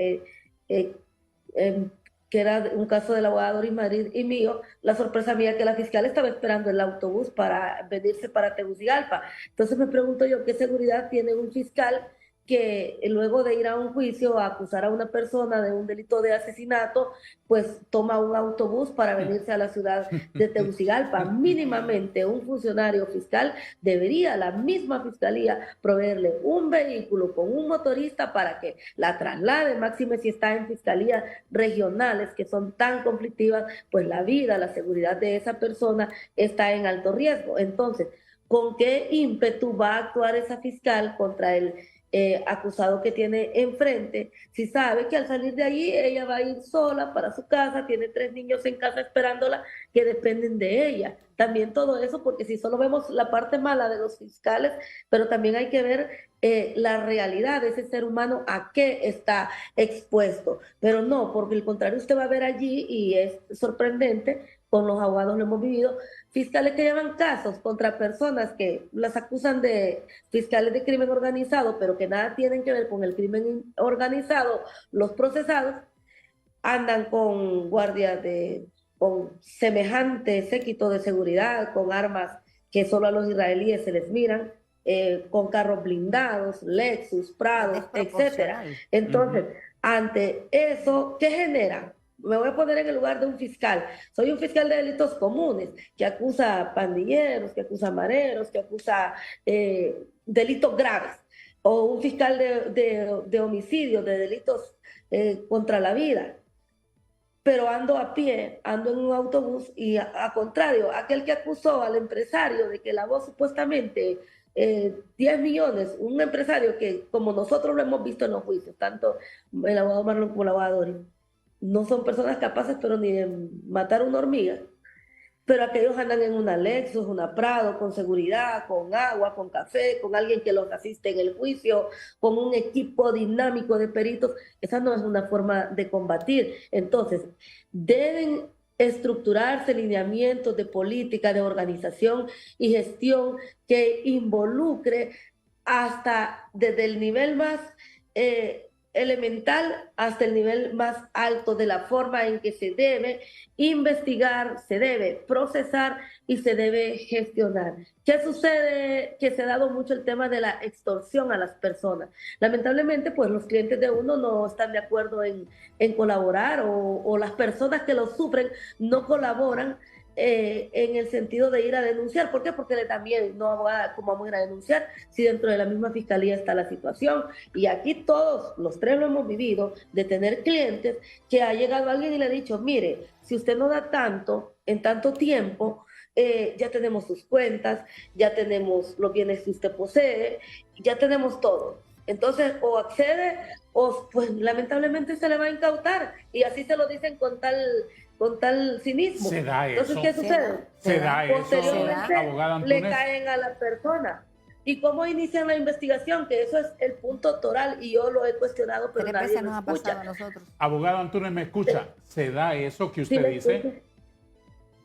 que era un caso de la abogada Doris Madrid y mío. La sorpresa mía que la fiscal estaba esperando el autobús para venirse para Tegucigalpa. Entonces me pregunto yo, ¿qué seguridad tiene un fiscal que luego de ir a un juicio a acusar a una persona de un delito de asesinato, pues toma un autobús para venirse a la ciudad de Tegucigalpa? Mínimamente un funcionario fiscal debería, la misma fiscalía, proveerle un vehículo con un motorista para que la traslade, máxime si está en fiscalías regionales que son tan conflictivas, pues la vida, la seguridad de esa persona está en alto riesgo. Entonces, ¿con qué ímpetu va a actuar esa fiscal contra el acusado que tiene enfrente, si sabe que al salir de allí ella va a ir sola para su casa, tiene 3 niños en casa esperándola que dependen de ella? También todo eso, porque si solo vemos la parte mala de los fiscales, pero también hay que ver la realidad de ese ser humano, a qué está expuesto. Pero no, porque el contrario, usted va a ver allí, y es sorprendente, con los abogados lo hemos vivido, fiscales que llevan casos contra personas que las acusan de fiscales de crimen organizado, pero que nada tienen que ver con el crimen organizado, los procesados, andan con guardias con semejante séquito de seguridad, con armas que solo a los israelíes se les miran, con carros blindados, Lexus, Prados, etcétera. Entonces, ante eso, ¿qué genera? Me voy a poner en el lugar de un fiscal. Soy un fiscal de delitos comunes que acusa a pandilleros, que acusa a mareros, que acusa delitos graves. O un fiscal de homicidio, de delitos contra la vida. Pero ando a pie, ando en un autobús y a contrario, aquel que acusó al empresario de que lavó supuestamente 10 millones, un empresario que, como nosotros lo hemos visto en los juicios, tanto el abogado Marlon como el abogado Doris, no son personas capaces, pero ni de matar una hormiga. Pero aquellos andan en una Lexus, una Prado, con seguridad, con agua, con café, con alguien que los asiste en el juicio, con un equipo dinámico de peritos. Esa no es una forma de combatir. Entonces, deben estructurarse lineamientos de política, de organización y gestión que involucre hasta desde el nivel más elemental hasta el nivel más alto, de la forma en que se debe investigar, se debe procesar y se debe gestionar. ¿Qué sucede? Que se ha dado mucho el tema de la extorsión a las personas. Lamentablemente, pues los clientes de uno no están de acuerdo en colaborar, o las personas que lo sufren no colaboran en el sentido de ir a denunciar. ¿Por qué? Porque también no abogada, ¿cómo vamos a ir a denunciar si dentro de la misma fiscalía está la situación? Y aquí todos, los tres lo hemos vivido, de tener clientes que ha llegado alguien y le ha dicho, mire, si usted no da tanto en tanto tiempo, ya tenemos sus cuentas, ya tenemos los bienes que usted posee, ya tenemos todo. Entonces, o accede o pues lamentablemente se le va a incautar. Y así se lo dicen con tal cinismo. ¿Se da eso? Entonces, ¿qué sucede? ¿Se da eso, Posteriormente abogada le Antunes? caen a la persona. ¿Y cómo inician la investigación? Que eso es el punto toral y yo lo he cuestionado, pero 3 nadie veces lo nos ha pasado escucha. a nosotros. Abogado Antunes, ¿me escucha? ¿Se da eso que ¿Sí usted me dice? escucha?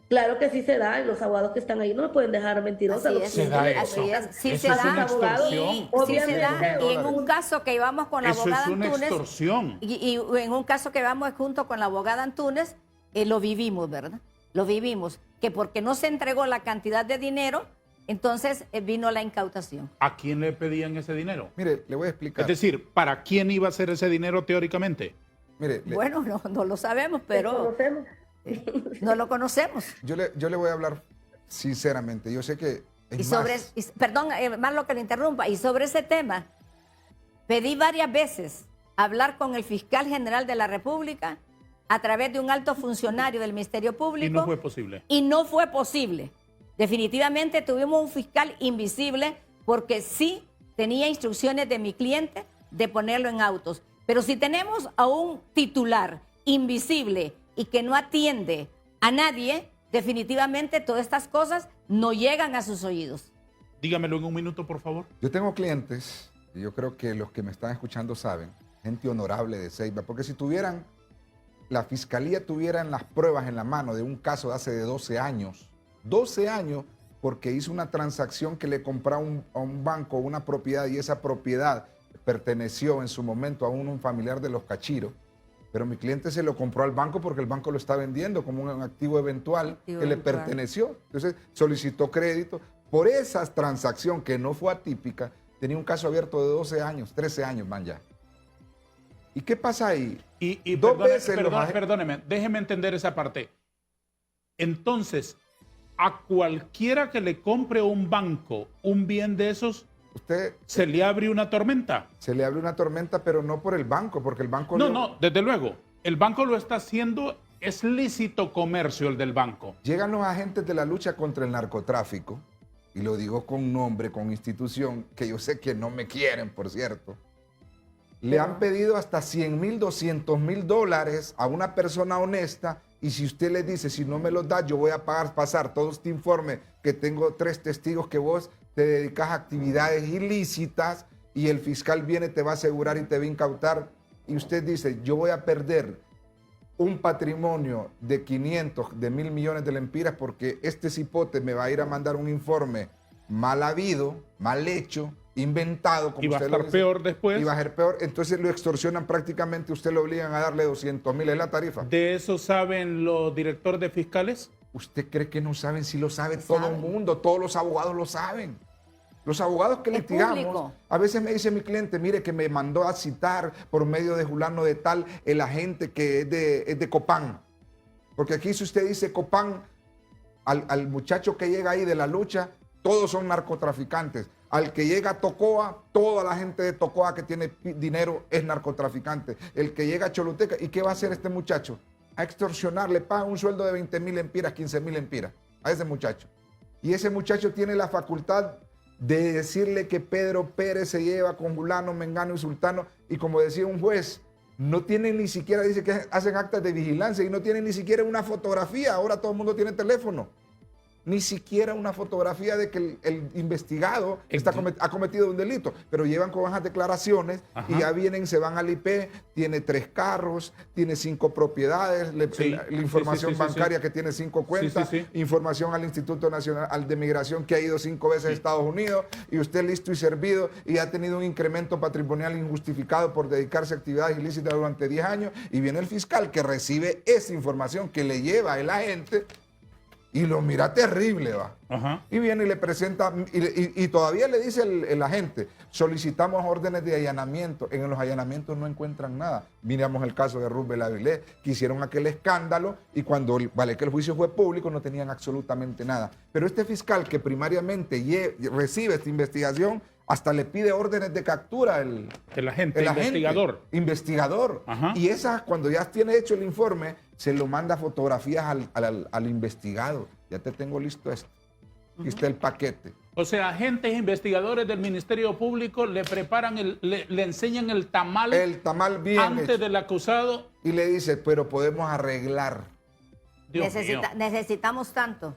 Claro que sí se da, y los abogados que están ahí no me pueden dejar mentirosa. Así lo que es, Se da le eso. así es. Sí Eso se es una da. extorsión. Y, sí se Obviamente. da. Y en un caso que íbamos con la Eso abogada es una Antunes, extorsión. y en un caso que vamos junto con la abogada Antunes, lo vivimos, ¿verdad? Lo vivimos, que porque no se entregó la cantidad de dinero, entonces vino la incautación. ¿A quién le pedían ese dinero? Mire, le voy a explicar. Es decir, ¿para quién iba a ser ese dinero teóricamente? Mire, Bueno, no lo sabemos, pero conocemos. no lo conocemos. yo le voy a hablar sinceramente. Yo sé que es Y sobre, más, perdón, Marlo, que le interrumpa, y sobre ese tema, pedí varias veces hablar con el fiscal general de la República a través de un alto funcionario del Ministerio Público. Y no fue posible. Y no fue posible. Definitivamente tuvimos un fiscal invisible porque sí tenía instrucciones de mi cliente de ponerlo en autos. Pero si tenemos a un titular invisible y que no atiende a nadie, definitivamente todas estas cosas no llegan a sus oídos. Dígamelo en un minuto, por favor. yo tengo clientes, y yo creo que los que me están escuchando saben, gente honorable de Ceiba, porque si la fiscalía tuviera las pruebas en la mano de un caso de hace 12 años, porque hizo una transacción que le compró a un banco una propiedad y esa propiedad perteneció en su momento a un familiar de los Cachiros, pero mi cliente se lo compró al banco porque el banco lo está vendiendo como un activo eventual que le perteneció. Entonces solicitó crédito. Por esa transacción que no fue atípica, tenía un caso abierto de 12 años, 13 años, man, ya. ¿Y qué pasa ahí? Y Dos veces perdóneme, déjeme entender esa parte. Entonces, a cualquiera que le compre a un banco un bien de esos, usted ¿se le abre una tormenta? se le abre una tormenta, pero no por el banco, porque el banco... No, desde luego. El banco lo está haciendo, es lícito comercio el del banco. Llegan los agentes de la lucha contra el narcotráfico, y lo digo con nombre, con institución, que yo sé que no me quieren, por cierto. Le han pedido hasta 100 mil, 200 mil dólares a una persona honesta, y si usted le dice, si no me los da, yo voy a pasar todo este informe, que tengo 3 testigos que vos te dedicas a actividades ilícitas, y el fiscal viene, te va a asegurar y te va a incautar, y usted dice, yo voy a perder un patrimonio de 500, de 1.000 millones de lempiras, porque este cipote me va a ir a mandar un informe mal habido, mal hecho, inventado, como Y va a usted lo estar dice, peor después. y va a ser peor, entonces lo extorsionan prácticamente, usted lo obligan a darle 200 mil, es la tarifa. ¿De eso saben los directores de fiscales? ¿Usted cree que no saben? Si lo sabe todo el mundo, todos los abogados lo saben. Los abogados que Es litigamos, público. a veces me dice mi cliente, mire que me mandó a citar por medio de Julano de tal el agente que es de Copán. Porque aquí si usted dice Copán, al muchacho que llega ahí de la lucha, todos son narcotraficantes. Al que llega a Tocoa, toda la gente de Tocoa que tiene dinero es narcotraficante. El que llega a Choluteca, ¿y qué va a hacer este muchacho? A extorsionar, le paga un sueldo de 20 mil lempiras, 15 mil lempiras a ese muchacho. Y ese muchacho tiene la facultad de decirle que Pedro Pérez se lleva con Fulano, Mengano y Sultano, y como decía un juez, no tienen ni siquiera, dice que hacen actas de vigilancia y no tienen ni siquiera una fotografía, ahora todo el mundo tiene teléfono. Ni siquiera una fotografía de que el investigado ha cometido un delito, pero llevan con bajas declaraciones. Ajá. Y ya vienen, se van al IP, tiene 3 carros, tiene 5 propiedades, la información bancaria que tiene 5 cuentas, información al Instituto Nacional de Migración que ha ido 5 veces a Estados Unidos, y usted listo y servido y ha tenido un incremento patrimonial injustificado por dedicarse a actividades ilícitas durante 10 años, y viene el fiscal que recibe esa información que le lleva el agente Y lo mira terrible, va. Ajá. Y viene y le presenta, y todavía le dice el agente, solicitamos órdenes de allanamiento. En los allanamientos no encuentran nada. Miramos el caso de Ruth Bellavilés, que hicieron aquel escándalo y cuando vale que el juicio fue público no tenían absolutamente nada. Pero este fiscal que primariamente recibe esta investigación, hasta le pide órdenes de captura El agente investigador. Investigador. Ajá. Y esas, cuando ya tiene hecho el informe, se lo manda fotografías al investigado. Ya te tengo listo esto. Aquí está el paquete. O sea, agentes investigadores del Ministerio Público le preparan, le enseñan el tamal bien antes hecho. del acusado. Y le dice, pero podemos arreglar. Dios mío. Necesitamos tanto.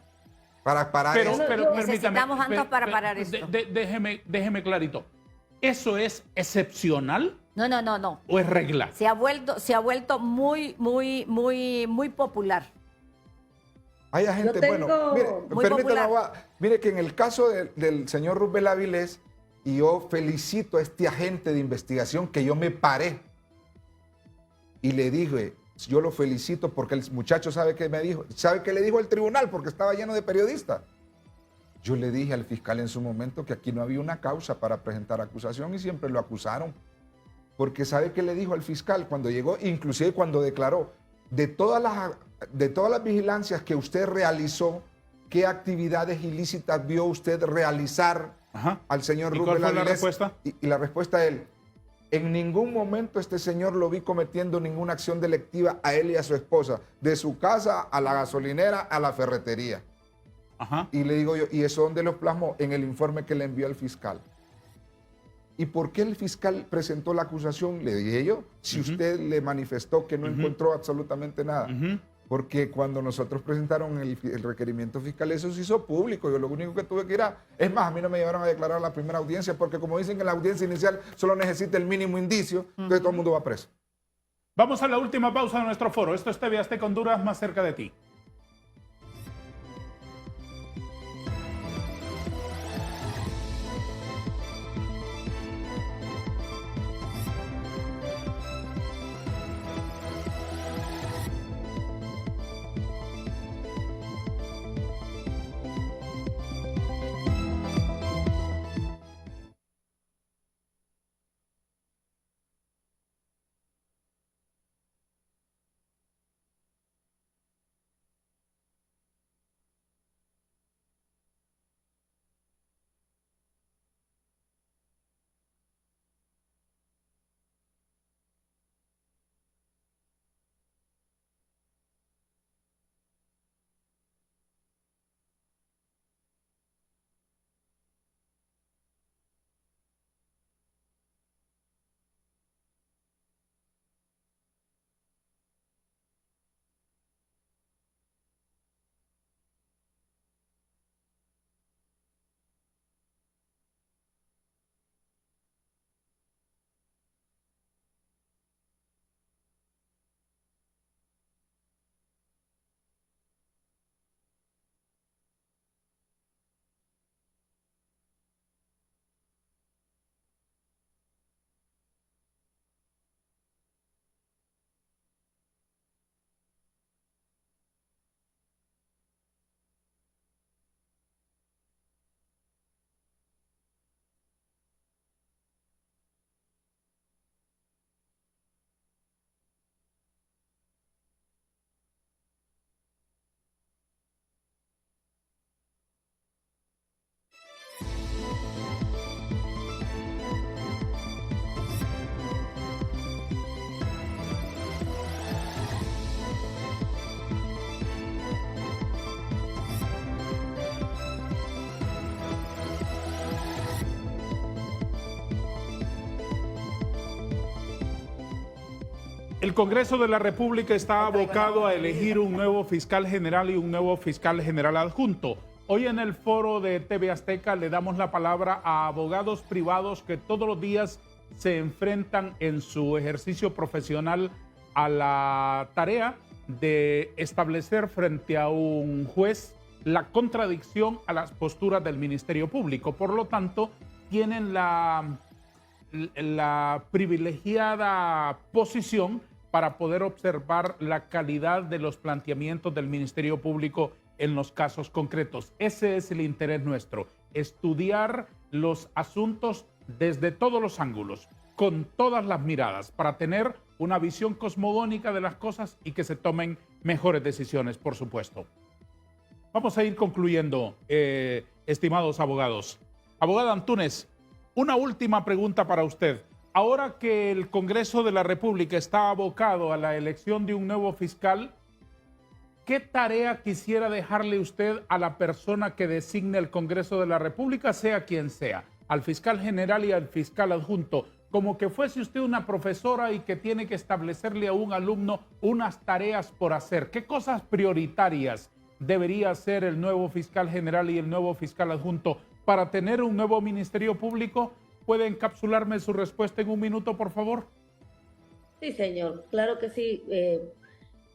Para parar Pero, esto. Necesitamos permítame, tanto para parar esto. Déjeme clarito. ¿Eso es excepcional No. o es regla? Se ha vuelto muy popular. Hay gente, Yo bueno, tengo- mire, Muy permítame, popular. mire que en el caso del señor Ruth Bellavilés, y yo felicito a este agente de investigación que yo me paré y le dije, yo lo felicito porque el muchacho sabe qué me dijo, sabe qué le dijo al tribunal porque estaba lleno de periodistas. Yo le dije al fiscal en su momento que aquí no había una causa para presentar acusación y siempre lo acusaron. Porque sabe qué le dijo al fiscal cuando llegó, inclusive cuando declaró, de todas las vigilancias que usted realizó, ¿qué actividades ilícitas vio usted realizar Ajá. al señor ¿Y Ruth cuál fue la Bellavilés? respuesta? Y la respuesta de él, en ningún momento este señor lo vi cometiendo ninguna acción delictiva a él y a su esposa, de su casa a la gasolinera a la ferretería. Ajá. Y le digo yo, ¿y eso dónde lo plasmó? En el informe que le envió al fiscal. ¿Y por qué el fiscal presentó la acusación? Le dije yo, si usted le manifestó que no encontró absolutamente nada. Porque cuando nosotros presentaron el requerimiento fiscal, eso se hizo público. Yo lo único que tuve que ir es más, a mí no me llevaron a declarar la primera audiencia, porque como dicen en la audiencia inicial, solo necesita el mínimo indicio, entonces todo el mundo va preso. Vamos a la última pausa de nuestro foro. Esto es TV Azteca Honduras, más cerca de ti. El Congreso de la República está abocado a elegir un nuevo fiscal general y un nuevo fiscal general adjunto. Hoy en el foro de TV Azteca le damos la palabra a abogados privados que todos los días se enfrentan en su ejercicio profesional a la tarea de establecer frente a un juez la contradicción a las posturas del Ministerio Público. Por lo tanto, tienen la privilegiada posición para poder observar la calidad de los planteamientos del Ministerio Público en los casos concretos. Ese es el interés nuestro, estudiar los asuntos desde todos los ángulos, con todas las miradas, para tener una visión cosmogónica de las cosas y que se tomen mejores decisiones, por supuesto. Vamos a ir concluyendo, estimados abogados. Abogada Antúnez, una última pregunta para usted. Ahora que el Congreso de la República está abocado a la elección de un nuevo fiscal, ¿qué tarea quisiera dejarle usted a la persona que designe el Congreso de la República, sea quien sea, al fiscal general y al fiscal adjunto, como que fuese usted una profesora y que tiene que establecerle a un alumno unas tareas por hacer? ¿Qué cosas prioritarias debería hacer el nuevo fiscal general y el nuevo fiscal adjunto para tener un nuevo Ministerio Público? ¿Puede encapsularme su respuesta en un minuto, por favor? Sí, señor, claro que sí.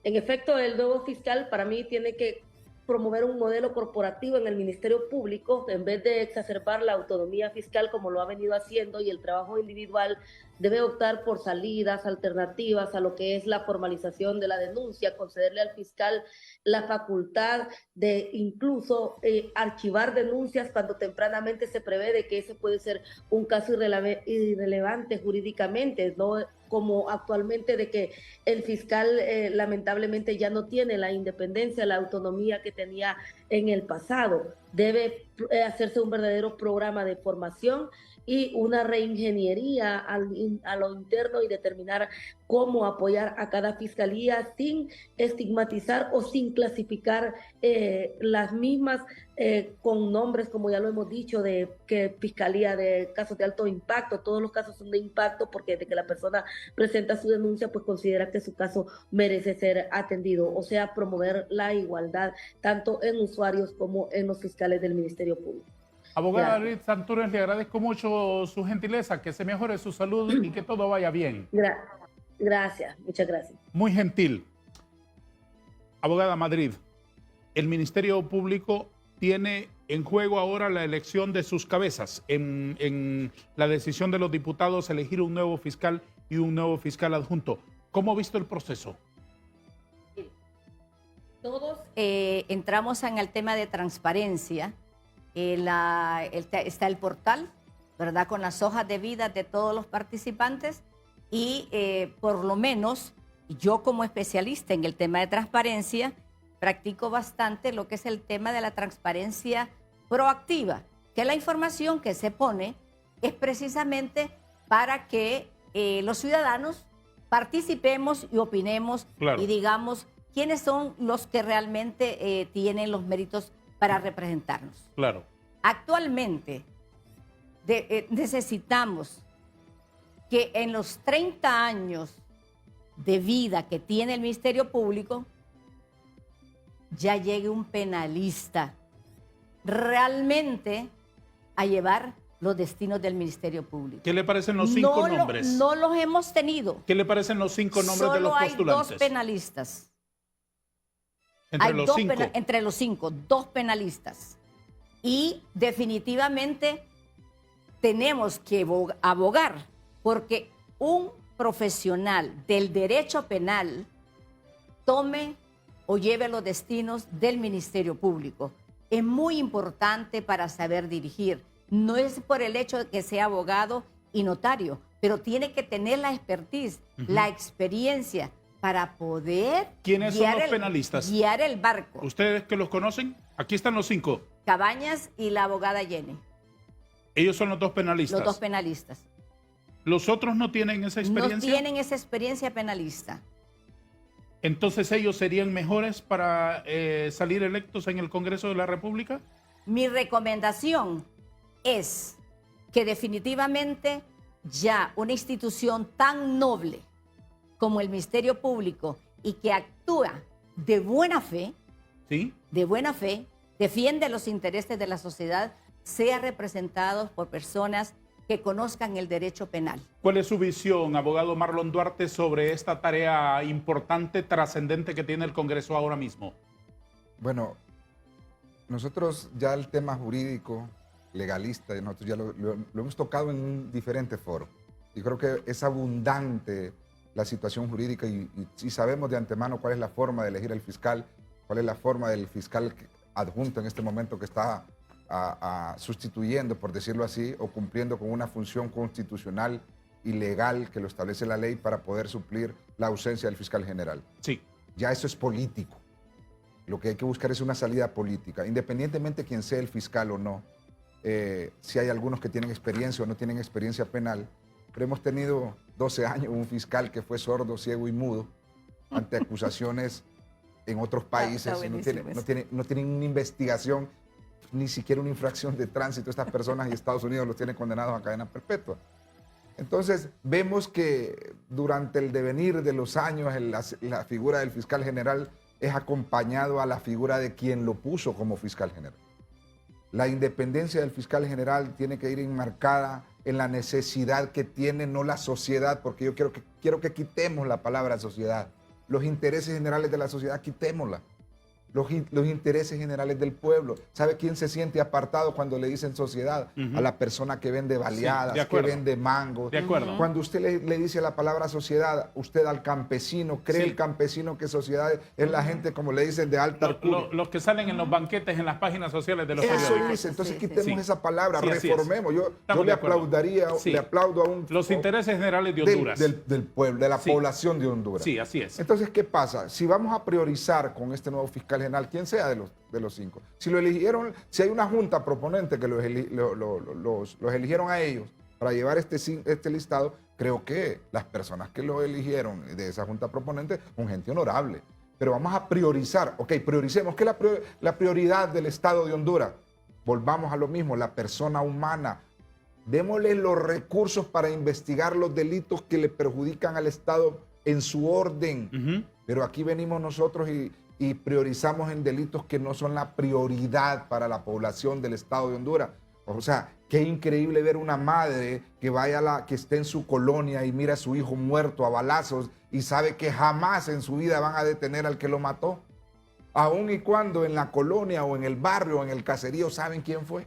En efecto, el nuevo fiscal para mí tiene que promover un modelo corporativo en el Ministerio Público en vez de exacerbar la autonomía fiscal como lo ha venido haciendo, y el trabajo individual debe optar por salidas alternativas a lo que es la formalización de la denuncia, concederle al fiscal la facultad de incluso archivar denuncias cuando tempranamente se prevé de que ese puede ser un caso irrelevante jurídicamente, no como actualmente de que el fiscal lamentablemente ya no tiene la independencia, la autonomía que tenía en el pasado. Debe hacerse un verdadero programa de formación y una reingeniería a lo interno y determinar cómo apoyar a cada fiscalía sin estigmatizar o sin clasificar las mismas con nombres, como ya lo hemos dicho, de que fiscalía de casos de alto impacto. Todos los casos son de impacto porque desde que la persona presenta su denuncia, pues considera que su caso merece ser atendido. O sea, promover la igualdad tanto en usuarios como en los fiscales del Ministerio Público. Abogada Arid Antúnez, le agradezco mucho su gentileza, que se mejore su salud y que todo vaya bien. Gracias, muchas gracias. Muy gentil. Abogada Madrid, el Ministerio Público tiene en juego ahora la elección de sus cabezas, en la decisión de los diputados elegir un nuevo fiscal y un nuevo fiscal adjunto. ¿Cómo ha visto el proceso? Todos entramos en el tema de transparencia. Está el portal, ¿verdad?, con las hojas de vida de todos los participantes, y por lo menos yo, como especialista en el tema de transparencia, practico bastante lo que es el tema de la transparencia proactiva, que la información que se pone es precisamente para que los ciudadanos participemos y opinemos, claro, y digamos quiénes son los que realmente tienen los méritos para representarnos. Claro. Actualmente necesitamos que en los 30 años de vida que tiene el Ministerio Público ya llegue un penalista realmente a llevar los destinos del Ministerio Público. ¿Qué le parecen los 5 nombres? No los hemos tenido. ¿Qué le parecen los 5 nombres de los postulantes? Solo hay 2 penalistas. Entre los 5, 2 penalistas. Y definitivamente tenemos que abogar porque un profesional del derecho penal tome o lleve los destinos del Ministerio Público. Es muy importante para saber dirigir. No es por el hecho de que sea abogado y notario, pero tiene que tener la expertise, la experiencia para poder ¿Quiénes son los penalistas? Guiar el barco. ¿Ustedes que los conocen? Aquí están los 5. Cabañas y la abogada Jenny. Ellos son los 2 penalistas. Los 2 penalistas. ¿Los otros no tienen esa experiencia? No tienen esa experiencia penalista. Entonces, ¿ellos serían mejores para salir electos en el Congreso de la República? Mi recomendación es que definitivamente ya una institución tan noble como el Ministerio Público y que actúa de buena fe, ¿sí?, de buena fe, defiende los intereses de la sociedad, sea representado por personas que conozcan el derecho penal. ¿Cuál es su visión, abogado Marlon Duarte, sobre esta tarea importante, trascendente que tiene el Congreso ahora mismo? Bueno, nosotros ya el tema jurídico, legalista, nosotros ya lo hemos tocado en diferentes foros. Yo creo que es abundante la situación jurídica y sabemos de antemano cuál es la forma de elegir al fiscal cuál es la forma del fiscal adjunto en este momento que está sustituyendo, por decirlo así, o cumpliendo con una función constitucional y legal que lo establece la ley para poder suplir la ausencia del fiscal general. Sí. Ya eso es político. Lo que hay que buscar es una salida política, independientemente de quién sea el fiscal o no. Si hay algunos que tienen experiencia o no tienen experiencia penal, pero hemos tenido 12 años un fiscal que fue sordo, ciego y mudo ante acusaciones en otros países. No tienen una investigación, ni siquiera una infracción de tránsito estas personas, y Estados Unidos los tiene condenados a cadena perpetua. Entonces vemos que durante el devenir de los años la figura del fiscal general es acompañado a la figura de quien lo puso como fiscal general. La independencia del fiscal general tiene que ir enmarcada en la necesidad que tiene, no la sociedad, porque yo quiero que quitemos la palabra sociedad. Los intereses generales de la sociedad, quitémosla. Los intereses generales del pueblo. ¿Sabe quién se siente apartado cuando le dicen sociedad? A la persona que vende baleadas, sí, que vende mangos. De acuerdo. Cuando usted le dice la palabra sociedad, usted al campesino, cree el campesino que sociedad es la gente, como le dicen, de alta alcurnia. Los que salen en los banquetes, en las páginas sociales de los Eso periódicos. dice, entonces quitemos esa palabra, Sí, así reformemos. Yo Estamos le de acuerdo. aplaudaría, Sí. le aplaudo a un... Los intereses generales de Honduras. Del pueblo, de la Sí. población de Honduras. Sí, así es. Entonces, ¿qué pasa? Si vamos a priorizar con este nuevo fiscal general, quien sea de los cinco, si lo eligieron, si hay una junta proponente que los eligieron a ellos para llevar este listado, creo que las personas que lo eligieron de esa junta proponente son gente honorable. Pero vamos a priorizar, ok, prioricemos. ¿Qué es la prioridad del Estado de Honduras? Volvamos a lo mismo, la persona humana. Démosle los recursos para investigar los delitos que le perjudican al Estado en su orden. Pero aquí venimos nosotros y priorizamos en delitos que no son la prioridad para la población del Estado de Honduras. O sea, qué increíble ver una madre que esté en su colonia y mira a su hijo muerto a balazos y sabe que jamás en su vida van a detener al que lo mató. Aun y cuando en la colonia o en el barrio o en el caserío saben quién fue.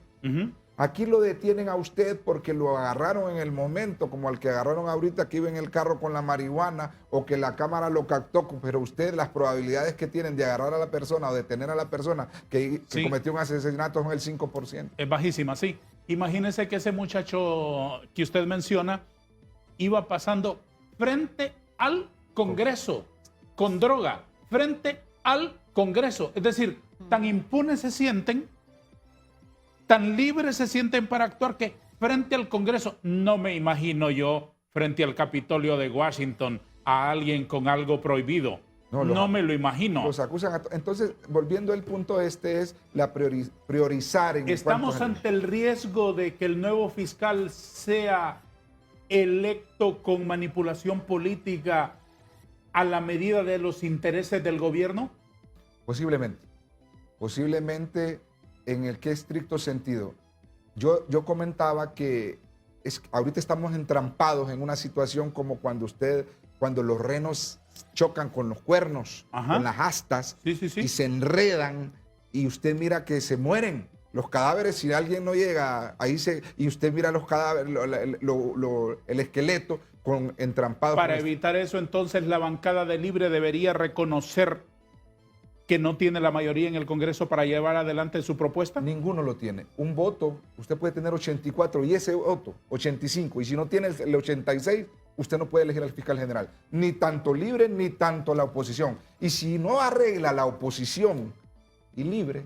Aquí lo detienen a usted porque lo agarraron en el momento, como al que agarraron ahorita que iba en el carro con la marihuana, o que la cámara lo captó, pero usted, las probabilidades que tienen de agarrar a la persona o detener a la persona que cometió un asesinato son el 5%. Es bajísima, sí. Imagínese que ese muchacho que usted menciona iba pasando frente al Congreso con droga, frente al Congreso. Es decir, tan impunes se sienten, tan libres se sienten para actuar, que frente al Congreso, no me imagino yo frente al Capitolio de Washington a alguien con algo prohibido. No me lo imagino. Los acusan. Entonces, volviendo al punto es priorizar. Estamos ante el riesgo de que el nuevo fiscal sea electo con manipulación política a la medida de los intereses del gobierno. Posiblemente. Posiblemente. ¿En el qué estricto sentido? Yo comentaba que ahorita estamos entrampados en una situación como cuando los renos chocan con los cuernos, con las astas, y se enredan, y usted mira que se mueren los cadáveres. Si alguien no llega, y usted mira los cadáveres, el esqueleto entrampado. Para evitar eso, entonces, la bancada de Libre debería reconocer que no tiene la mayoría en el Congreso para llevar adelante su propuesta. Ninguno lo tiene. Un voto, usted puede tener 84 y ese voto 85, y si no tiene el 86, usted no puede elegir al fiscal general. Ni tanto Libre ni tanto la oposición. Y si no arregla la oposición y Libre,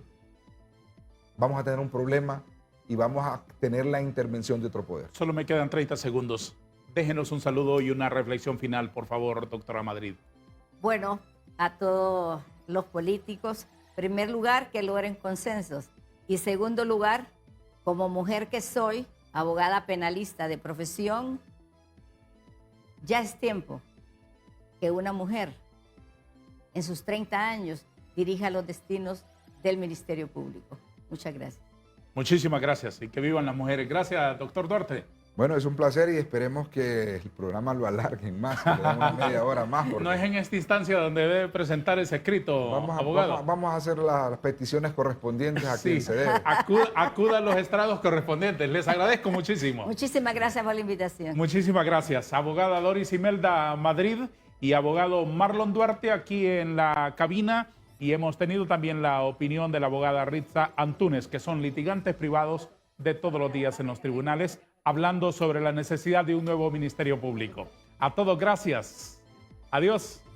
vamos a tener un problema y vamos a tener la intervención de otro poder. Solo me quedan 30 segundos. Déjenos un saludo y una reflexión final, por favor, doctora Madrid. Bueno, a todos los políticos, en primer lugar, que logren consensos. Y segundo lugar, como mujer que soy, abogada penalista de profesión, ya es tiempo que una mujer en sus 30 años dirija los destinos del Ministerio Público. Muchas gracias. Muchísimas gracias y que vivan las mujeres. Gracias, doctor Duarte. Bueno, es un placer y esperemos que el programa lo alarguen más, que le den una media hora más. No es en esta instancia donde debe presentar ese escrito, abogado. Vamos a hacer las peticiones correspondientes a quien se debe. Acuda a los estrados correspondientes. Les agradezco muchísimo. Muchísimas gracias por la invitación. Muchísimas gracias. Abogada Doris Imelda Madrid y abogado Marlon Duarte aquí en la cabina y hemos tenido también la opinión de la abogada Ritza Antunes, que son litigantes privados de todos los días en los tribunales, hablando sobre la necesidad de un nuevo Ministerio Público. A todos, gracias. Adiós.